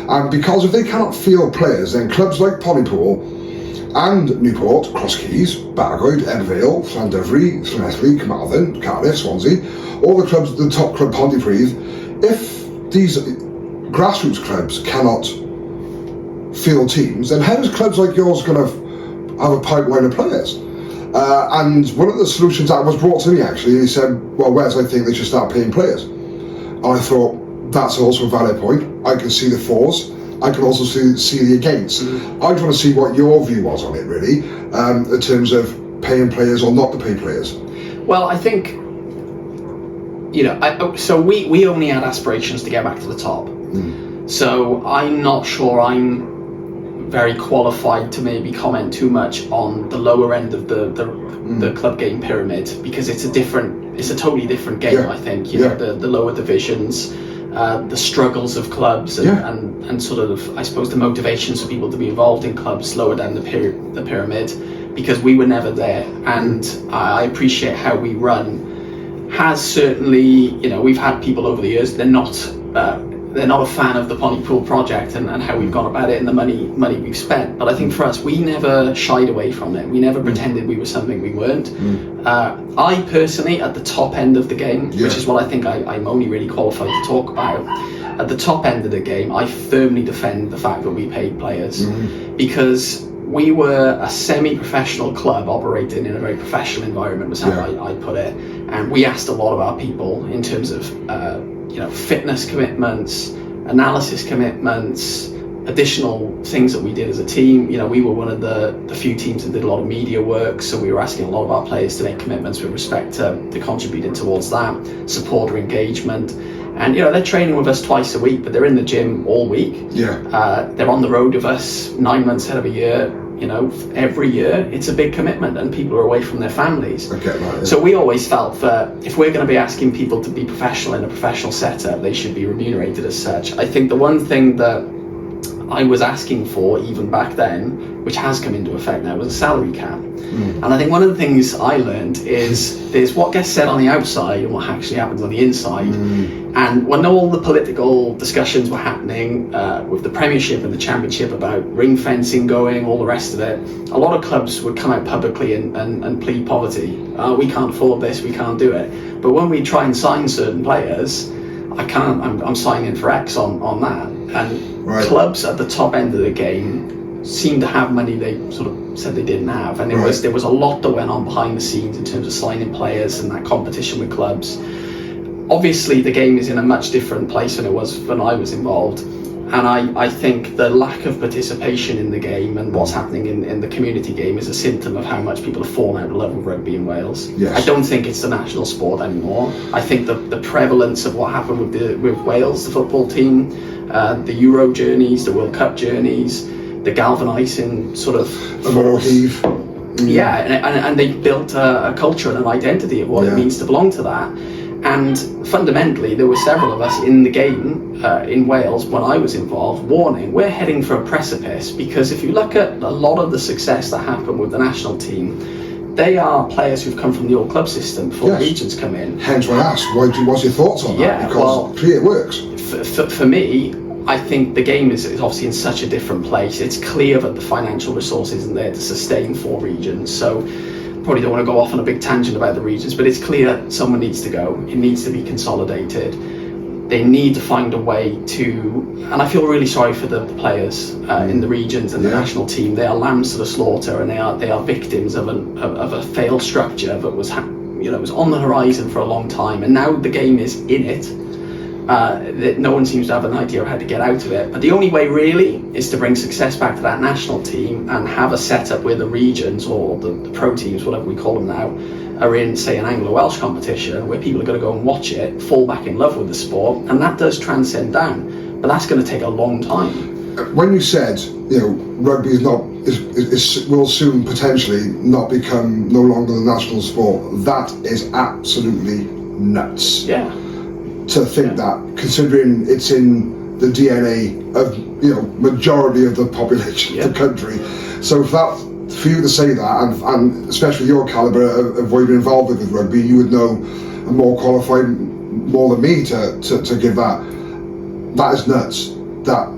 And because if they cannot field players, then clubs like Pontypool and Newport, Cross Keys, Bargoed, Evervale, Llandovery, Llanelli, Carmarthen, Cardiff, Swansea, all the clubs, the top club Pontypridd, if these grassroots clubs cannot field teams, then how is clubs like yours going to have a pipeline of players? And one of the solutions that was brought to me, actually, he said, well, Wes, I think they should start paying players. And I thought, that's also a valid point. I can see the fors, I can also see the against. I just want to see what your view was on it, really, in terms of paying players or not to pay players. Well, I think, so we only had aspirations to get back to the top. So I'm not sure I'm very qualified to maybe comment too much on the lower end of the club game pyramid, because it's a totally different game. I think the lower divisions, the struggles of clubs, and sort of, I suppose, the motivations for people to be involved in clubs lower down the pyramid, because we were never there. And I appreciate how we run has certainly, we've had people over the years, they're not a fan of the Pontypool project and how we've gone about it and the money we've spent. But I think for us, we never shied away from it. We never pretended we were something we weren't. I personally, at the top end of the game, which is what I think I'm only really qualified to talk about, at the top end of the game, I firmly defend the fact that we paid players, because we were a semi-professional club operating in a very professional environment, was how I put it. And we asked a lot of our people in terms of fitness commitments, analysis commitments, additional things that we did as a team. We were one of the few teams that did a lot of media work, so we were asking a lot of our players to make commitments with respect to contributing towards that, supporter engagement. And they're training with us twice a week, but they're in the gym all week. They're on the road with us 9 months out of a year. Every year, it's a big commitment, and people are away from their families. Okay, right, So we always felt that if we're going to be asking people to be professional in a professional setup, they should be remunerated as such. I think the one thing that I was asking for even back then, which has come into effect now, was a salary cap. And I think one of the things I learned is there's what gets said on the outside and what actually happens on the inside. And when all the political discussions were happening with the Premiership and the Championship about ring fencing going, all the rest of it, a lot of clubs would come out publicly and plead poverty. We can't afford this, we can't do it. But when we try and sign certain players, I'm signing for X on that. And clubs at the top end of the game seem to have money they sort of said they didn't have, and there was a lot that went on behind the scenes in terms of signing players and that competition with clubs. Obviously the game is in a much different place than it was when I was involved, and I think the lack of participation in the game and what's happening in the community game is a symptom of how much people have fallen out of love with rugby in Wales. I don't think it's the national sport anymore. I think the prevalence of what happened with Wales, the football team, the Euro journeys, the World Cup journeys, the galvanising sort of heave. And they built a culture and an identity of what it means to belong to that. And fundamentally, there were several of us in the game in Wales when I was involved, warning, we're heading for a precipice, because if you look at a lot of the success that happened with the national team, they are players who've come from the old club system before the regions come in. Hence why I asked, what's your thoughts on that? Because it works. For me, I think the game is obviously in such a different place. It's clear that the financial resource isn't there to sustain 4 regions. So probably don't want to go off on a big tangent about the regions, but it's clear someone needs to go. It needs to be consolidated. They need to find a way to, and I feel really sorry for the players in the regions and the national team. They are lambs to the slaughter, and they are victims of a failed structure that was was on the horizon for a long time, and now the game is in it. That no one seems to have an idea of how to get out of it. But the only way really is to bring success back to that national team and have a setup where the regions or the pro teams, whatever we call them now, are in, say, an Anglo-Welsh competition where people are going to go and watch it, fall back in love with the sport, and that does transcend down. But that's going to take a long time. When you said, rugby will soon potentially not become no longer the national sport, that is absolutely nuts. Yeah. To think that, considering it's in the DNA of majority of the population of the country. So for you to say that, and especially your calibre of what you've been involved with rugby, you would know more qualified more than me to give that. That is nuts. That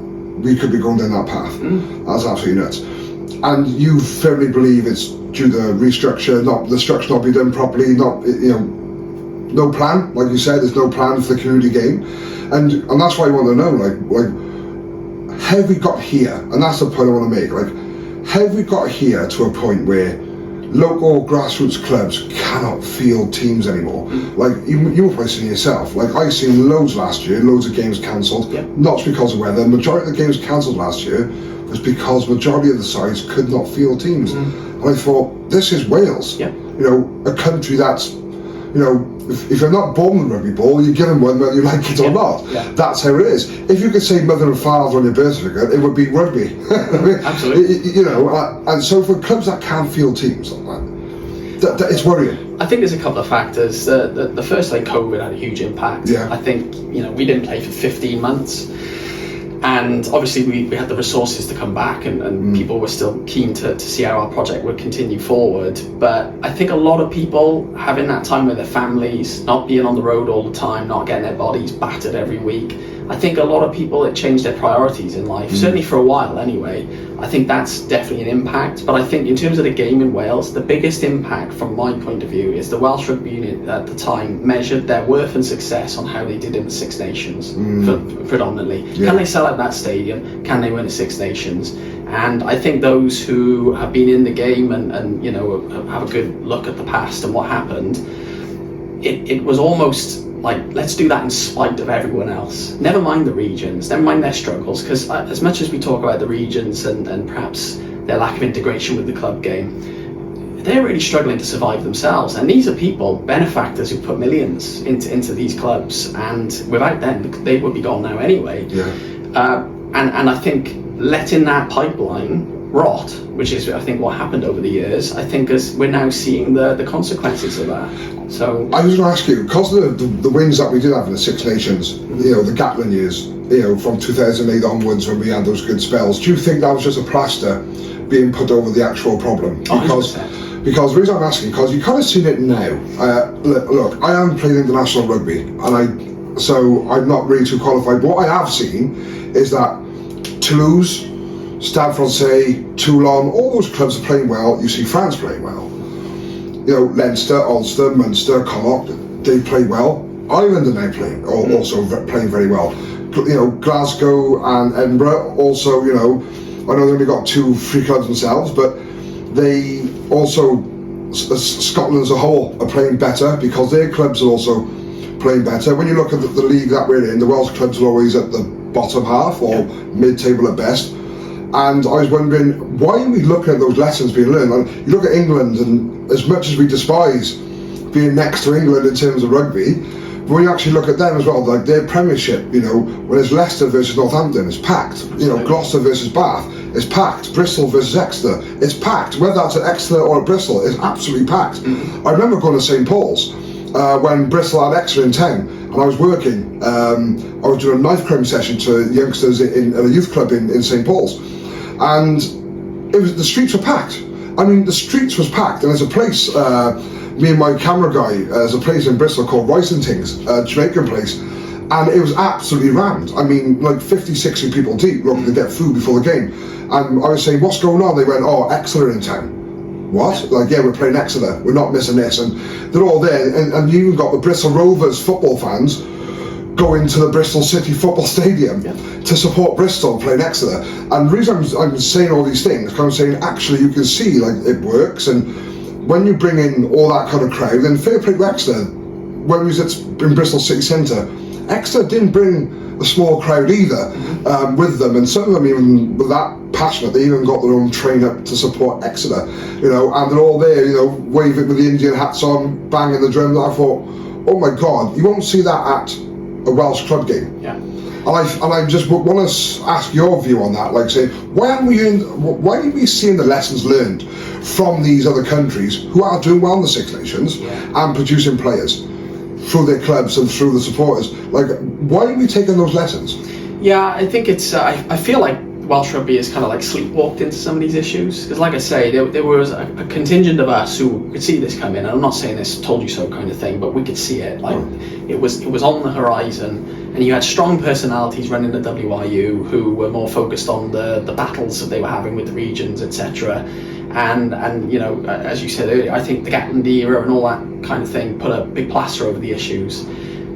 we could be going down that path. That's absolutely nuts. And you firmly believe it's due to restructure, not the structure not being done properly, not no plan, like you said. There's no plan for the community game, and that's why I want to know, like, have we got here? And that's the point I want to make. Like, have we got here to a point where local grassroots clubs cannot field teams anymore? Like, you were probably seeing yourself. Like, I seen loads last year, loads of games cancelled. Not because of weather. Majority of the games cancelled last year was because majority of the sides could not field teams. And I thought, this is Wales. A country that's, if you're not born with rugby ball, you get them one whether you like it or not. That's how it is. If you could say mother and father on your birth certificate, it would be rugby. Absolutely. And so for clubs that can't field teams like that, it's worrying. I think there's a couple of factors. The first thing, COVID had a huge impact. I think we didn't play for 15 months. And obviously we had the resources to come back, and people were still keen to see how our project would continue forward. But I think a lot of people having that time with their families, not being on the road all the time, not getting their bodies battered every week, I think a lot of people, it changed their priorities in life, certainly for a while anyway. I think that's definitely an impact. But I think in terms of the game in Wales, the biggest impact from my point of view is the Welsh Rugby Union at the time measured their worth and success on how they did in the Six Nations, predominantly. Can they sell out that stadium? Can they win the Six Nations? And I think those who have been in the game and have a good look at the past and what happened, it was almost like, let's do that in spite of everyone else. Never mind the regions, never mind their struggles, because as much as we talk about the regions and perhaps their lack of integration with the club game, they're really struggling to survive themselves. And these are people, benefactors, who put millions into these clubs, and without them, they would be gone now anyway. And I think letting that pipeline rot, which is I think what happened over the years, I think as we're now seeing the consequences of that. So I was going to ask you, because of the wins that we did have in the Six Nations, the Gatlin years, from 2008 onwards when we had those good spells, do you think that was just a plaster being put over the actual problem? Because the reason I'm asking, because you kind of seen it now. Look, I am playing international rugby, and so I'm not really too qualified. But what I have seen is that Toulouse, Stade Francais, Toulon, all those clubs are playing well. You see France playing well. Leinster, Ulster, Munster, Connacht, they play well. Ireland are now playing, also playing very well. Glasgow and Edinburgh also, I know they only got 2 free clubs themselves, but they also, Scotland as a whole, are playing better because their clubs are also playing better. When you look at the league that we're in, the Welsh clubs are always at the bottom half or mid-table at best. And I was wondering, why are we looking at those lessons being learned? And you look at England, and as much as we despise being next to England in terms of rugby, but when you actually look at them as well, like their Premiership, when it's Leicester versus Northampton, it's packed. Gloucester versus Bath, it's packed. Bristol versus Exeter, it's packed. Whether that's at Exeter or at Bristol, it's absolutely packed. I remember going to St Paul's when Bristol had Exeter in 10, and I was working. I was doing a knife crime session to youngsters in a youth club in St Paul's. And the streets were packed. I mean, the streets was packed, and there's a place, me and my camera guy, there's a place in Bristol called Rice and Things, Jamaican place, And it was absolutely rammed. I mean, like 50, 60 people deep looking to get food before the game. And I was saying, what's going on? They went, oh, Exeter in town. What? Like, yeah, we're playing Exeter. We're not missing this. And they're all there. And you even got the Bristol Rovers football fans going to the Bristol City Football Stadium to support Bristol playing Exeter. And the reason I'm saying all these things, because I'm saying actually you can see like it works. And when you bring in all that kind of crowd, then fair play to Exeter. When we was in Bristol City Centre, Exeter didn't bring a small crowd either with them, and some of them even were that passionate. They even got their own train up to support Exeter, you know, and they're all there, you know, waving with the Indian hats on, banging the drum. I thought, oh my God, you won't see that at a Welsh club game. Yeah. And I just want to ask your view on that. Like, say, why aren't we seeing the lessons learned from these other countries who are doing well in the Six Nations and producing players through their clubs and through the supporters? Like, why are we taking those lessons? Yeah, I think it's. I feel like Welsh rugby has kind of like sleepwalked into some of these issues, because, like I say, there was a contingent of us who could see this come in. And I'm not saying this told you so kind of thing, but we could see it. Like, it was on the horizon, and you had strong personalities running the WRU who were more focused on the battles that they were having with the regions, etc. And you know, as you said earlier, I think the Gatland era and all that kind of thing put a big plaster over the issues.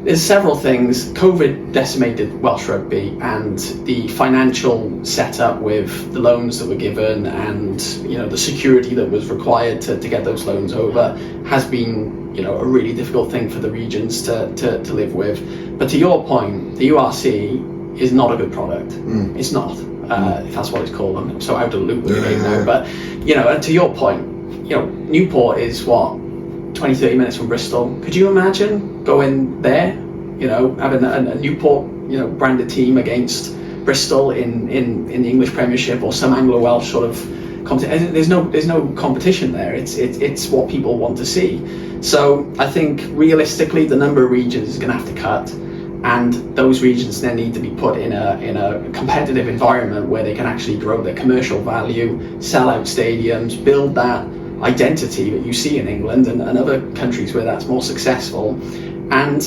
There's several things. COVID decimated Welsh rugby, and the financial setup with the loans that were given and, you know, the security that was required to get those loans over has been, you know, a really difficult thing for the regions to live with. But to your point, the URC is not a good product. It's not, if that's what it's called. I'm so out of the loop with the game now. But, you know, and to your point, you know, Newport is what, 20, 30 minutes from Bristol. Could you imagine going there, you know, having a Newport, you know, branded team against Bristol in the English Premiership or some Anglo-Welsh sort of competition? There's no competition there. It's what people want to see. So I think realistically the number of regions is going to have to cut, and those regions then need to be put in a competitive environment where they can actually grow their commercial value, sell out stadiums, build that identity that you see in England and other countries where that's more successful. And,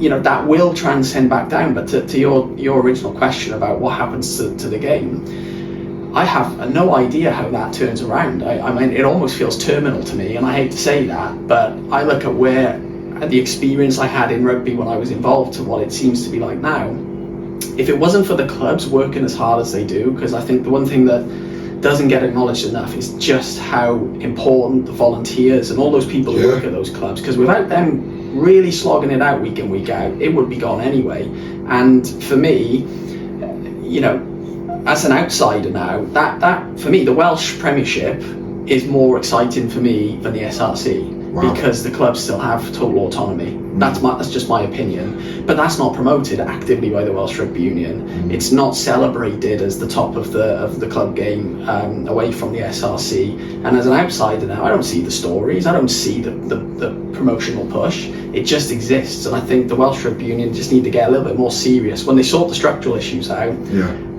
you know, that will transcend back down. But to your original question about what happens to the game, I have no idea how that turns around. I mean, it almost feels terminal to me, and I hate to say that, but I look at the experience I had in rugby when I was involved to what it seems to be like now. If it wasn't for the clubs working as hard as they do, because I think the one thing that doesn't get acknowledged enough is just how important the volunteers and all those people who work at those clubs, because without them really slogging it out week in, week out, it would be gone anyway. And for me, you know, as an outsider now, that for me, the Welsh Premiership is more exciting for me than the SRC. Wow. Because the clubs still have total autonomy. That's just my opinion. But that's not promoted actively by the Welsh Rugby Union. It's not celebrated as the top of the club game away from the SRC. And as an outsider now, I don't see the stories. I don't see the promotional push. It just exists. And I think the Welsh Rugby Union just need to get a little bit more serious when they sort the structural issues out.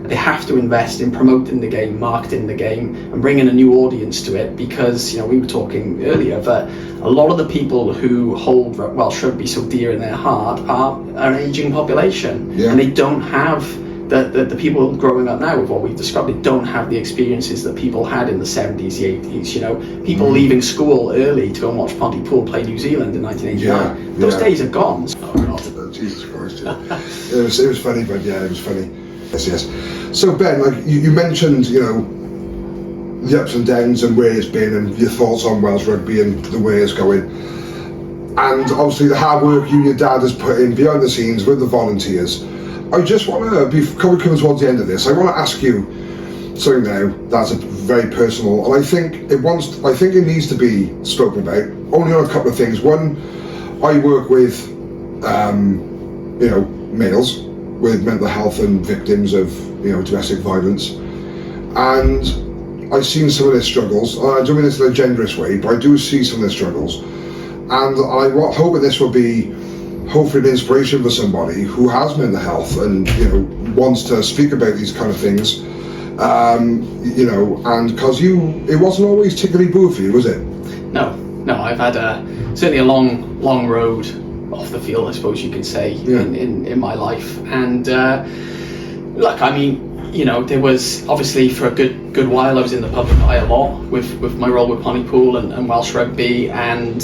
They have to invest in promoting the game, marketing the game, and bringing a new audience to it, because, you know, we were talking earlier that a lot of the people who hold Welsh rugby so dear in their heart are an ageing population, and they don't have the people growing up now with what we've described. They don't have the experiences that people had in the 70s, the 80s. You know, people leaving school early to go and watch Pontypool play New Zealand in 1989. Those days are gone. Jesus Christ! It was funny, but it was funny. Yes. So Ben, like you mentioned, you know, the ups and downs and where it's been, and your thoughts on Welsh rugby and the way it's going, and obviously the hard work you and your dad has put in behind the scenes with the volunteers. I just want to, before we come towards the end of this, I want to ask you something now that's very personal, and I think it needs to be spoken about. Only on a couple of things. One, I work with, you know, males with mental health and victims of, you know, domestic violence, and I've seen some of their struggles. I don't mean this in a genderist way, but I do see some of their struggles, and I hope that this will be hopefully an inspiration for somebody who has mental health and, you know, wants to speak about these kind of things, you know, and because it wasn't always tickly boo for you, was it? No, I've had certainly a long road off the field, I suppose you could say, Yeah. in my life. And look, I mean, you know, there was obviously for a good while I was in the public eye a lot with my role with Pontypool and Welsh Rugby, and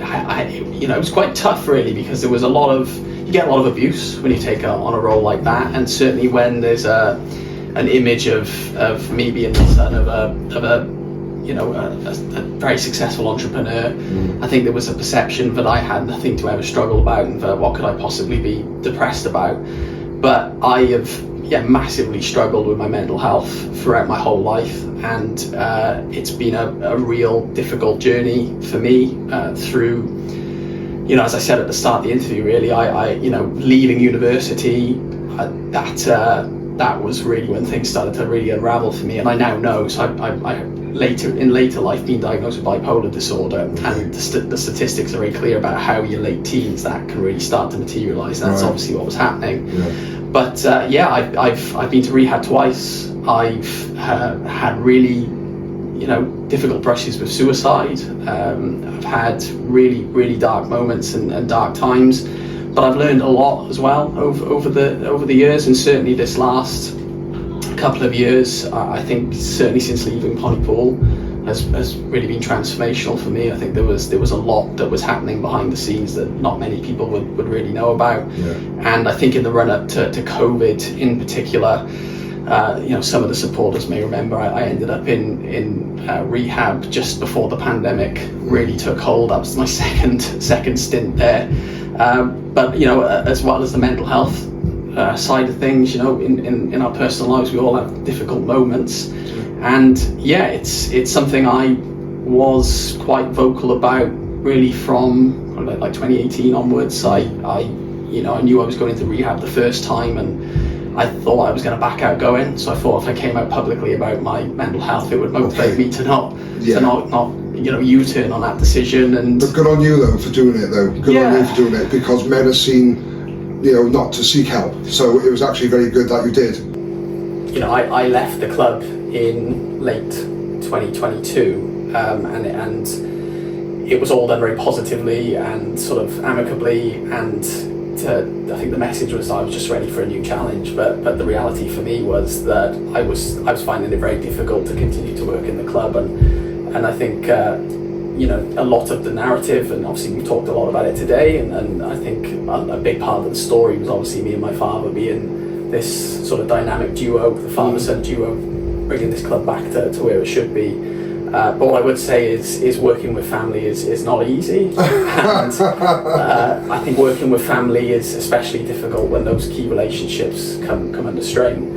I you know, it was quite tough really, because there was you get a lot of abuse when you take on a role like that, and certainly when there's an image of me being the son of a you know, a very successful entrepreneur. I think there was a perception that I had nothing to ever struggle about, and that what could I possibly be depressed about. But I have massively struggled with my mental health throughout my whole life, and it's been a real difficult journey for me through, you know, as I said at the start of the interview, really, I you know, leaving university, that was really when things started to really unravel for me. And I now know, so I later life been diagnosed with bipolar disorder, and the statistics are very clear about how your late teens that can really start to materialise. That's obviously what was happening. But I've been to rehab twice. I've had really, you know, difficult brushes with suicide. I've had really dark moments and dark times, but I've learned a lot as well over the years, and certainly this last couple of years, I think certainly since leaving Pontypool has really been transformational for me. I think there was a lot that was happening behind the scenes that not many people would really know about. And I think in the run up to COVID in particular, you know, some of the supporters may remember I ended up in rehab just before the pandemic really took hold. That was my second stint there. But you know, as well as the mental health side of things, you know, in our personal lives, we all have difficult moments, and it's something I was quite vocal about really from like 2018 onwards. I you know, I knew I was going into rehab the first time, and I thought I was going to back out going. So I thought if I came out publicly about my mental health, it would motivate me to not you know, U-turn on that decision. And but good on you though for doing it though. Good on you for doing it, because men are seen, you know, not to seek help. So it was actually very good that you did. You know, I left the club in late 2022, and it was all done very positively and sort of amicably, and I think the message was I was just ready for a new challenge, but the reality for me was that I was finding it very difficult to continue to work in the club, and I think you know, a lot of the narrative, and obviously we talked a lot about it today, and I think a big part of the story was obviously me and my father being this sort of dynamic duo, the father-son duo, bringing this club back to where it should be. But what I would say is working with family is not easy, and I think working with family is especially difficult when those key relationships come under strain.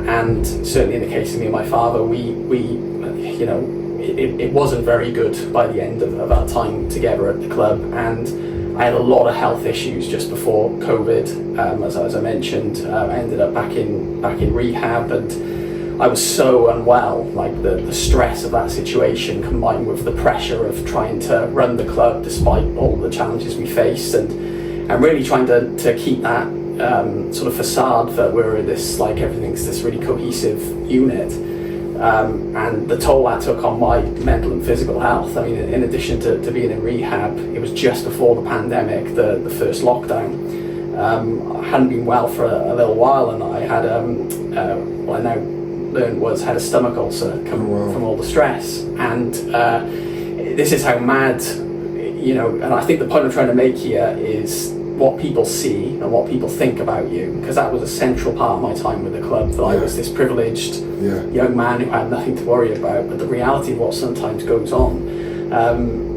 And certainly in the case of me and my father, we you know, it wasn't very good by the end of our time together at the club, and I had a lot of health issues just before COVID. As I mentioned, I ended up back in rehab, and I was so unwell. Like the stress of that situation combined with the pressure of trying to run the club despite all the challenges we faced, and really trying to keep that sort of facade that we're this, like, everything's this really cohesive unit. And the toll that took on my mental and physical health. I mean, in addition to being in rehab, it was just before the pandemic, the first lockdown. I hadn't been well for a little while, and I had what I now learned was had a stomach ulcer coming from all the stress. And this is how mad, you know, and I think the point I'm trying to make here is what people see and what people think about you, because that was a central part of my time with the club, that I was this privileged young man who had nothing to worry about. But the reality of what sometimes goes on,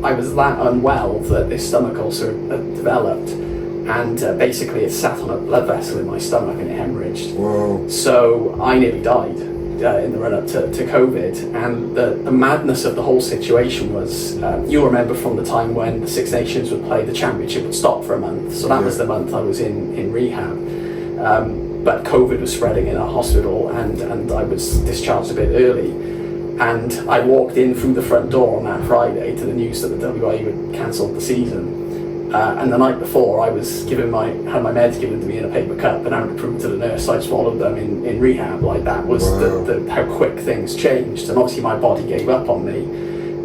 I was that unwell that this stomach ulcer had developed, and basically it sat on a blood vessel in my stomach and it hemorrhaged. So I nearly died in the run-up to COVID, and the madness of the whole situation was, you'll remember from the time when the Six Nations would play, the championship would stop for a month, so that was the month I was in rehab, but COVID was spreading in our hospital, and I was discharged a bit early, and I walked in through the front door on that Friday to the news that the WA had cancelled the season. And the night before, I was had my meds given to me in a paper cup, and I would prove to the nurse I'd swallowed them in rehab. Like, that was how quick things changed. And obviously my body gave up on me,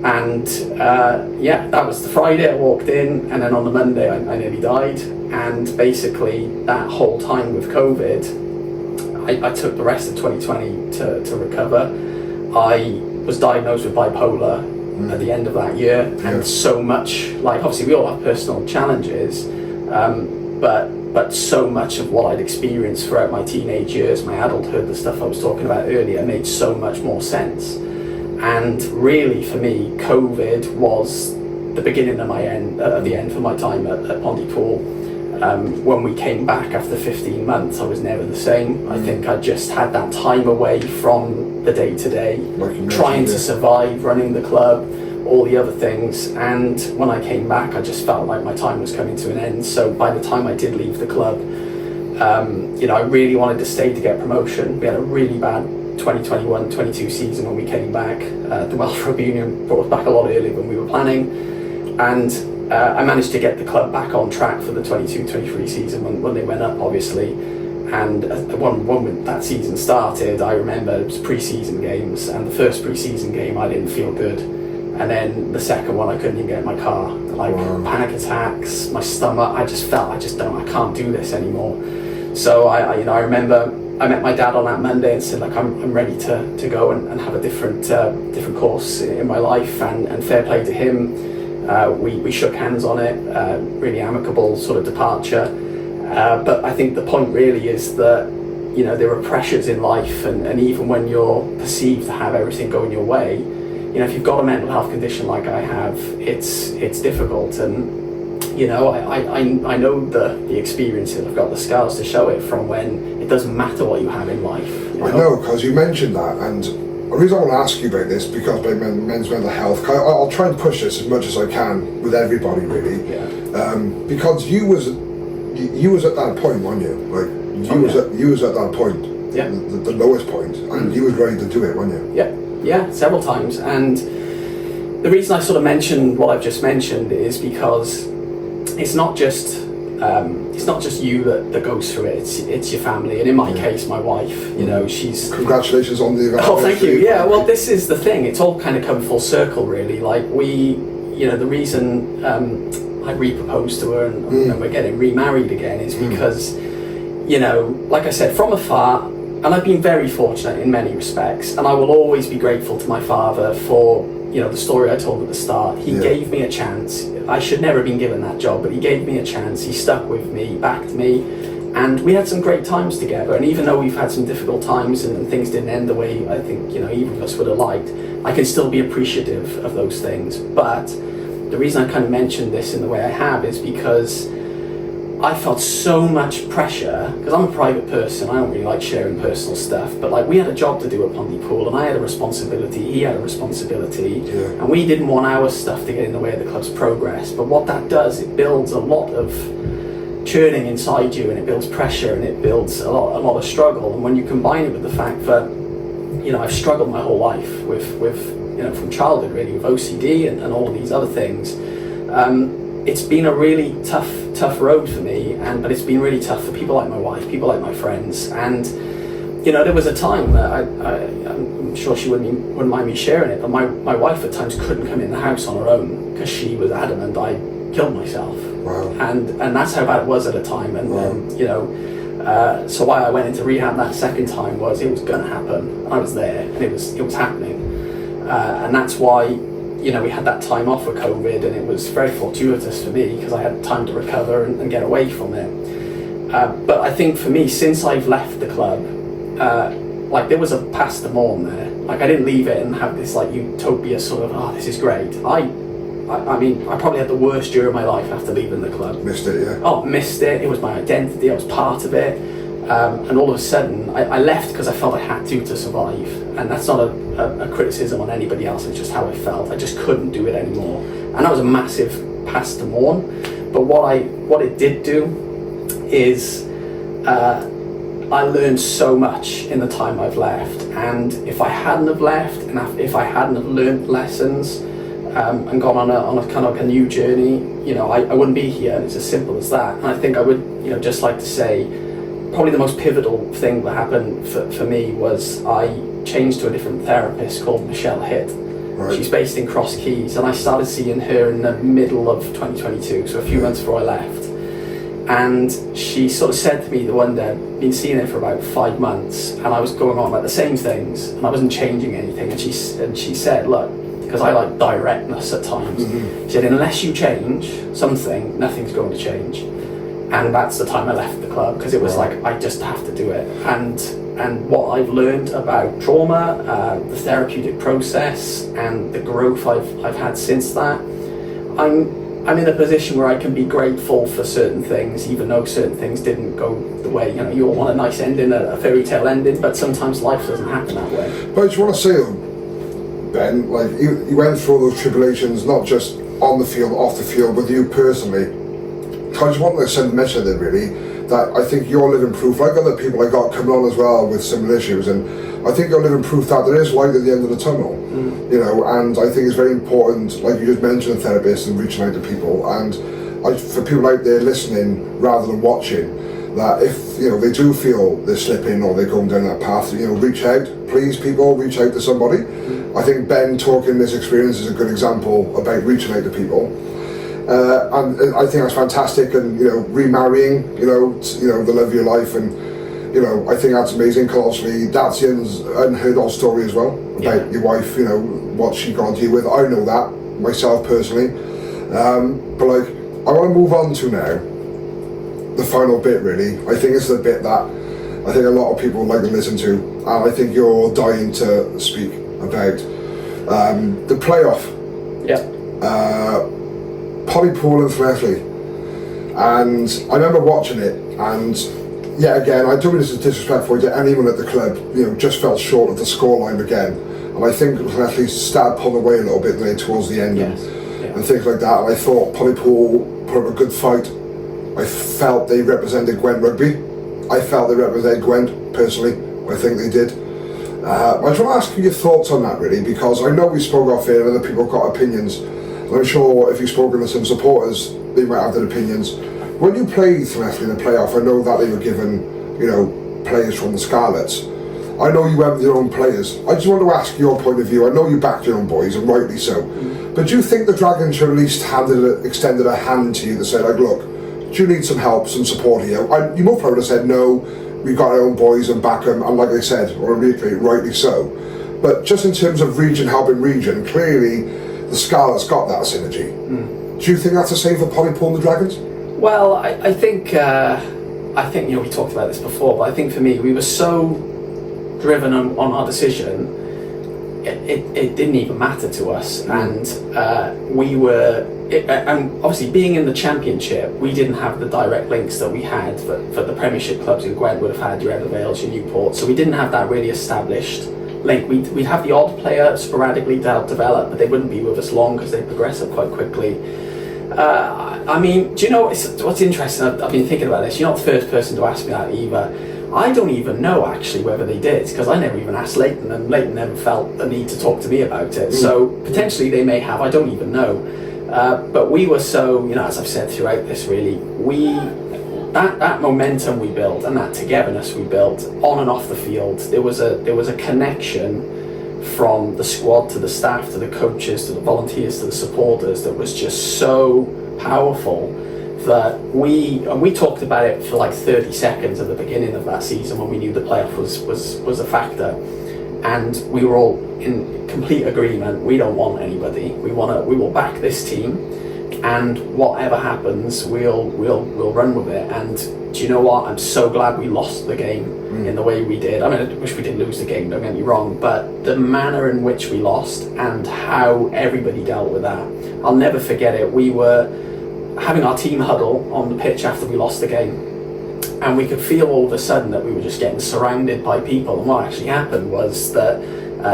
And that was the Friday I walked in, and then on the Monday I nearly died. And basically that whole time with COVID, I took the rest of 2020 to recover. I was diagnosed with bipolar at the end of that year, and so much, like obviously we all have personal challenges, but so much of what I'd experienced throughout my teenage years, my adulthood, the stuff I was talking about earlier, made so much more sense. And really, for me, COVID was the beginning of the end for my time at Pontypool. When we came back after 15 months, I was never the same. I think I just had that time away from the day-to-day, trying to survive, running the club, all the other things. And when I came back, I just felt like my time was coming to an end. So by the time I did leave the club, I really wanted to stay to get promotion. We had a really bad 2021-22 season when we came back. The Welsh Rugby Union brought us back a lot earlier than we were planning, and I managed to get the club back on track for the 22-23 season when they went up, obviously. And when that season started, I remember it was pre-season games, and the first pre-season game I didn't feel good, and then the second one I couldn't even get in my car. Panic attacks, my stomach, I can't do this anymore. So I remember I met my dad on that Monday and said, like, I'm ready to go and have a different course in my life, and fair play to him. We shook hands on it, really amicable sort of departure. But I think the point really is that, there are pressures in life, and even when you're perceived to have everything going your way, if you've got a mental health condition like I have, it's difficult. And I know the experiences. I've got the scars to show it from when it doesn't matter what you have in life. I know, because you mentioned that, and the reason I want to ask you about this, because about men's mental health, I'll try and push this as much as I can with everybody, really. Yeah. Because you was at that point, weren't you? Like you was at that point, the lowest point, and you was ready to do it, weren't you? Yeah, several times. And the reason I sort of mentioned what I've just mentioned is because it's not just you that goes through it. It's your family, and in my case, my wife. She's. Congratulations on the event. Oh, thank you. Yeah, well, this is the thing. It's all kind of come full circle, really. Like the reason I re-proposed to her and we're getting remarried again is because, like I said, from afar, and I've been very fortunate in many respects, and I will always be grateful to my father for. The story I told at the start. He gave me a chance. I should never have been given that job, but he gave me a chance. He stuck with me, backed me, and we had some great times together. And even though we've had some difficult times and things didn't end the way I think either of us would have liked, I can still be appreciative of those things. But the reason I kind of mentioned this in the way I have is because I felt so much pressure, because I'm a private person, I don't really like sharing personal stuff, but we had a job to do at Pontypool, and I had a responsibility, he had a responsibility, and we didn't want our stuff to get in the way of the club's progress. But what that does, it builds a lot of churning inside you, and it builds pressure, and it builds a lot of struggle. And when you combine it with the fact that, I've struggled my whole life with from childhood really, with OCD and all of these other things, it's been a really tough road for me, but it's been really tough for people like my wife, people like my friends. And there was a time that I'm sure she wouldn't mind me sharing it, but my wife at times couldn't come in the house on her own because she was adamant I killed myself. Wow. And that's how bad it was at a time. And wow. So why I went into rehab that second time was it was going to happen. I was there, and it was happening, and that's why. We had that time off with COVID, and it was very fortuitous for me because I had time to recover and get away from it. But I think for me, since I've left the club, there was a past the morn there. I didn't leave it and have this utopia sort of, this is great. I mean, I probably had the worst year of my life after leaving the club. Missed it, yeah. Oh, missed it. It was my identity. I was part of it. And all of a sudden, I left because I felt I had to survive. And that's not a criticism on anybody else, it's just how I felt. I just couldn't do it anymore. And that was a massive past to mourn. But what it did do is I learned so much in the time I've left. And if I hadn't have left, and if I hadn't have learned lessons and gone on a kind of a new journey, I wouldn't be here. And it's as simple as that. And I think I would just like to say, probably the most pivotal thing that happened for me was I changed to a different therapist called Michelle Hitt, Right. She's based in Cross Keys, and I started seeing her in the middle of 2022, so a few months before I left. And she sort of said to me the one day, I'd been seeing her for about 5 months, and I was going on about the same things, and I wasn't changing anything. And she said, look, because I like directness at times, she said, unless you change something, nothing's going to change. And that's the time I left the club, because it was like, I just have to do it. And what I've learned about trauma, the therapeutic process, and the growth I've had since that, I'm in a position where I can be grateful for certain things, even though certain things didn't go the way, you know, you all want a nice ending, a fairy tale ending, but sometimes life doesn't happen that way. But I just want to say, Ben, like, you went through all those tribulations, not just on the field, off the field, with you personally. I just want to send a message there, really, that I think you're living proof, like other people I got coming on as well with similar issues, and I think you're living proof that there is light at the end of the tunnel, you know, and I think it's very important, like you just mentioned, a therapist and reaching out to people, and for people out there listening rather than watching, that if, you know, they do feel they're slipping or they're going down that path, you know, reach out, please, people, reach out to somebody. I think Ben talking this experience is a good example about reaching out to people. And I think that's fantastic, and, you know, remarrying, you know, the love of your life, and, you know, I think that's amazing, because obviously that's the unheard of story as well, about your wife, you know, what she got to deal with. I know that, myself personally. But, like, I want to move on to now, the final bit, really. I think it's the bit that I think a lot of people like to listen to, and I think you're dying to speak about. The playoff. Yeah. Pontypool and Llanelli, and I remember watching it, and yeah, again, I don't mean this as disrespectful to anyone at the club, you know, just fell short of the scoreline again, and I think Llanelli started pulling away a little bit there towards the end, and things like that, and I thought Pontypool put up a good fight. I felt they represented Gwent rugby. I felt they represented Gwent, personally. I think they did. I just want to ask you your thoughts on that, really, because I know we spoke off here and other people got opinions. I'm sure if you've spoken to some supporters, they might have their opinions. When you played Llanelli in the playoff, I know that they were given, you know, players from the Scarlets. I know you went with your own players. I just want to ask your point of view. I know you backed your own boys, and rightly so. But do you think the Dragons should at least extended a hand to you to say, like, look, do you need some help, some support here? You most probably would have said, no, we've got our own boys and back them, and like I said, or reiterate, rightly so. But just in terms of region helping region, clearly, the Scarlets got that synergy. Do you think that's the same for Pontypool and the Dragons? Well, I think you know, we talked about this before, but I think for me, we were so driven on our decision, it didn't even matter to us, and we were, and obviously being in the Championship, we didn't have the direct links that we had for the Premiership clubs in Gwent would have had, your Evervales, your Newport, so we didn't have that really established link. We'd have the odd player sporadically to help develop, but they wouldn't be with us long because they progress up quite quickly. I mean, do you know what's interesting? I've been thinking about this. You're not the first person to ask me that either. I don't even know actually whether they did, because I never even asked Leighton, and Leighton never felt the need to talk to me about it. So potentially they may have, I don't even know. But we were so, you know, as I've said throughout this, really, that momentum we built and that togetherness we built on and off the field, there was a connection from the squad to the staff to the coaches to the volunteers to the supporters that was just so powerful that we talked about it for like 30 seconds at the beginning of that season when we knew the playoff was a factor, and we were all in complete agreement. We don't want anybody. We will back this team, and whatever happens, we'll run with it. And do you know what? I'm so glad we lost the game in the way we did. I mean, I wish we didn't lose the game, don't get me wrong, but the manner in which we lost and how everybody dealt with that, I'll never forget it. We were having our team huddle on the pitch after we lost the game, and we could feel all of a sudden that we were just getting surrounded by people, and what actually happened was that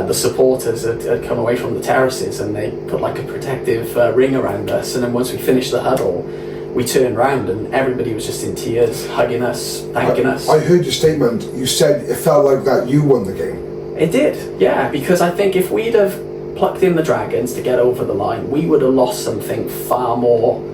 the supporters had come away from the terraces and they put like a protective ring around us, and then once we finished the huddle, we turned around and everybody was just in tears, hugging us, thanking us. I heard your statement. You said it felt like that you won the game. It did, yeah, because I think if we'd have plucked in the Dragons to get over the line, we would have lost something far more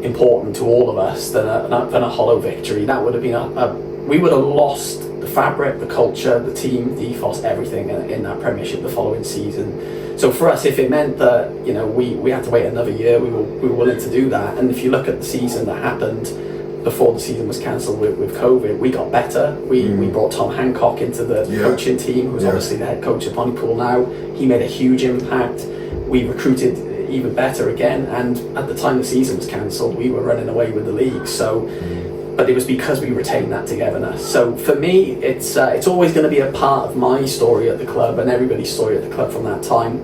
important to all of us than a hollow victory. That would have been we would have lost the fabric, the culture, the team, the ethos, everything in that Premiership the following season. So for us, if it meant that, you know, we had to wait another year, we were willing to do that. And if you look at the season that happened before the season was cancelled with COVID, we got better. We brought Tom Hancock into the coaching team, who's obviously the head coach of Pontypool now. He made a huge impact. We recruited even better again, and at the time the season was cancelled, we were running away with the league. So, but it was because we retained that togetherness. So for me, it's always going to be a part of my story at the club and everybody's story at the club from that time.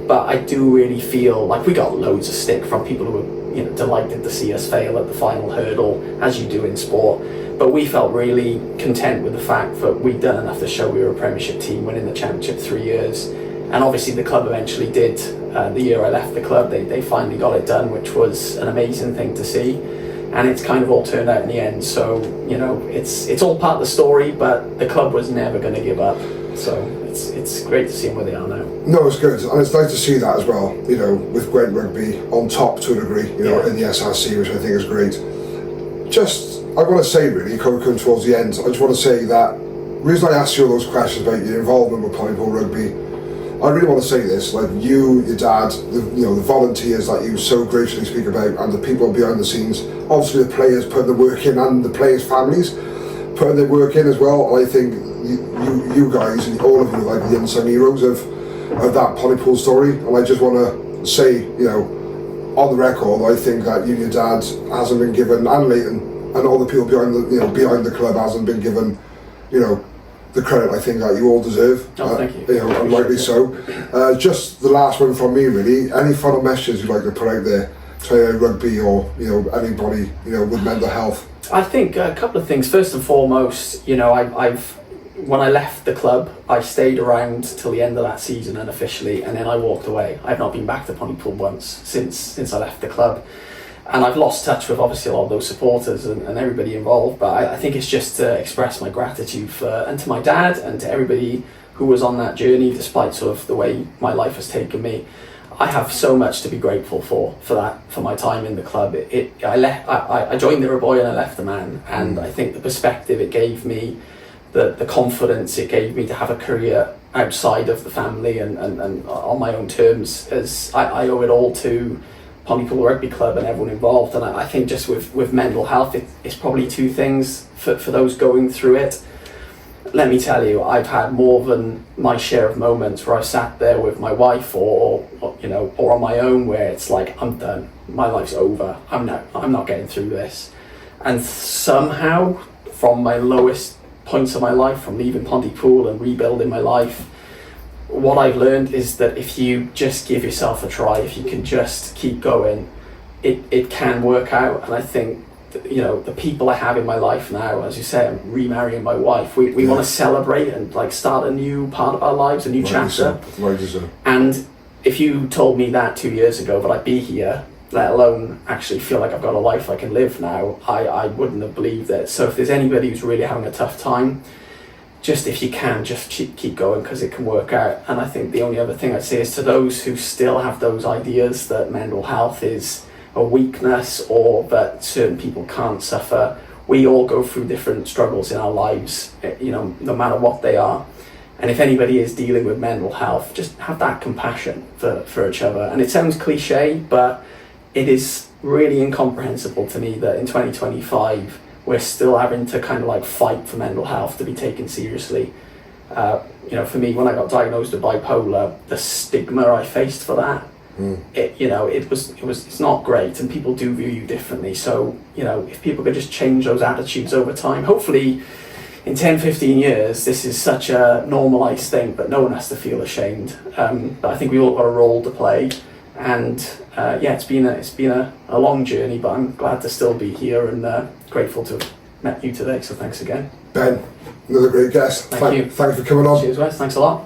But I do really feel like we got loads of stick from people who were, you know, delighted to see us fail at the final hurdle, as you do in sport. But we felt really content with the fact that we'd done enough to show we were a Premiership team, winning the Championship 3 years. And obviously the club eventually did. The year I left the club, they finally got it done, which was an amazing thing to see. And it's kind of all turned out in the end. So, you know, it's all part of the story, but the club was never going to give up. So it's great to see them where they are now. No, it's good, and it's nice to see that as well. You know, with Gwent Rugby on top to a degree, you know, in the SRC, which I think is great. Just, I want to say really, coming towards the end, I just want to say that the reason I asked you all those questions about your involvement with Pontypool Rugby, I really want to say this, like you, your dad, the volunteers that you so graciously speak about, and the people behind the scenes, obviously the players putting the work in, and the players' families putting their work in as well. I think you guys, and all of you, like the unsung heroes of that Pontypool story. And I just want to say, you know, on the record, I think that you and your dad hasn't been given, and Leighton, and all the people behind the club hasn't been given, you know, the credit I think that you all deserve. Thank you. You know, and rightly so. Just the last one from me, really. Any final messages you'd like to put out there to rugby, or you know, anybody, you know, with mental health? I think a couple of things. First and foremost, you know, I've when I left the club, I stayed around till the end of that season unofficially, and then I walked away. I've not been back to Pontypool once since I left the club. And I've lost touch with obviously a lot of those supporters and everybody involved, but I think it's just to express my gratitude and to my dad and to everybody who was on that journey, despite sort of the way my life has taken me. I have so much to be grateful for my time in the club. I joined the boy and I left the man, and I think the perspective it gave me, the confidence it gave me to have a career outside of the family and on my own terms, as I owe it all to Pontypool Rugby Club and everyone involved. And I think just with mental health, it's probably two things for those going through it. Let me tell you, I've had more than my share of moments where I sat there with my wife or on my own, where it's like, I'm done, my life's over, I'm not getting through this. And somehow, from my lowest points of my life, from leaving Pontypool and rebuilding my life, what I've learned is that if you just give yourself a try, if you can just keep going, it can work out. And I think, you know, the people I have in my life now, as you say, I'm remarrying my wife. We want to celebrate and like start a new part of our lives, a new chapter. And if you told me that 2 years ago that I'd be here, let alone actually feel like I've got a life I can live now, I wouldn't have believed it. So if there's anybody who's really having a tough time, just if you can, just keep going, because it can work out. And I think the only other thing I'd say is to those who still have those ideas that mental health is a weakness or that certain people can't suffer, we all go through different struggles in our lives, you know, no matter what they are. And if anybody is dealing with mental health, just have that compassion for each other. And it sounds cliche, but it is really incomprehensible to me that in 2025 we're still having to kind of like fight for mental health to be taken seriously. You know, for me, when I got diagnosed with bipolar, the stigma I faced for that, it's not great, and people do view you differently. So, you know, if people could just change those attitudes over time, hopefully in 10, 15 years, this is such a normalised thing, but no one has to feel ashamed. But I think we all got a role to play. And it's been a long journey, but I'm glad to still be here and grateful to have met you today. So thanks again. Ben, another great guest. Thank you. Thanks for coming on. Cheers, Wes. Thanks a lot.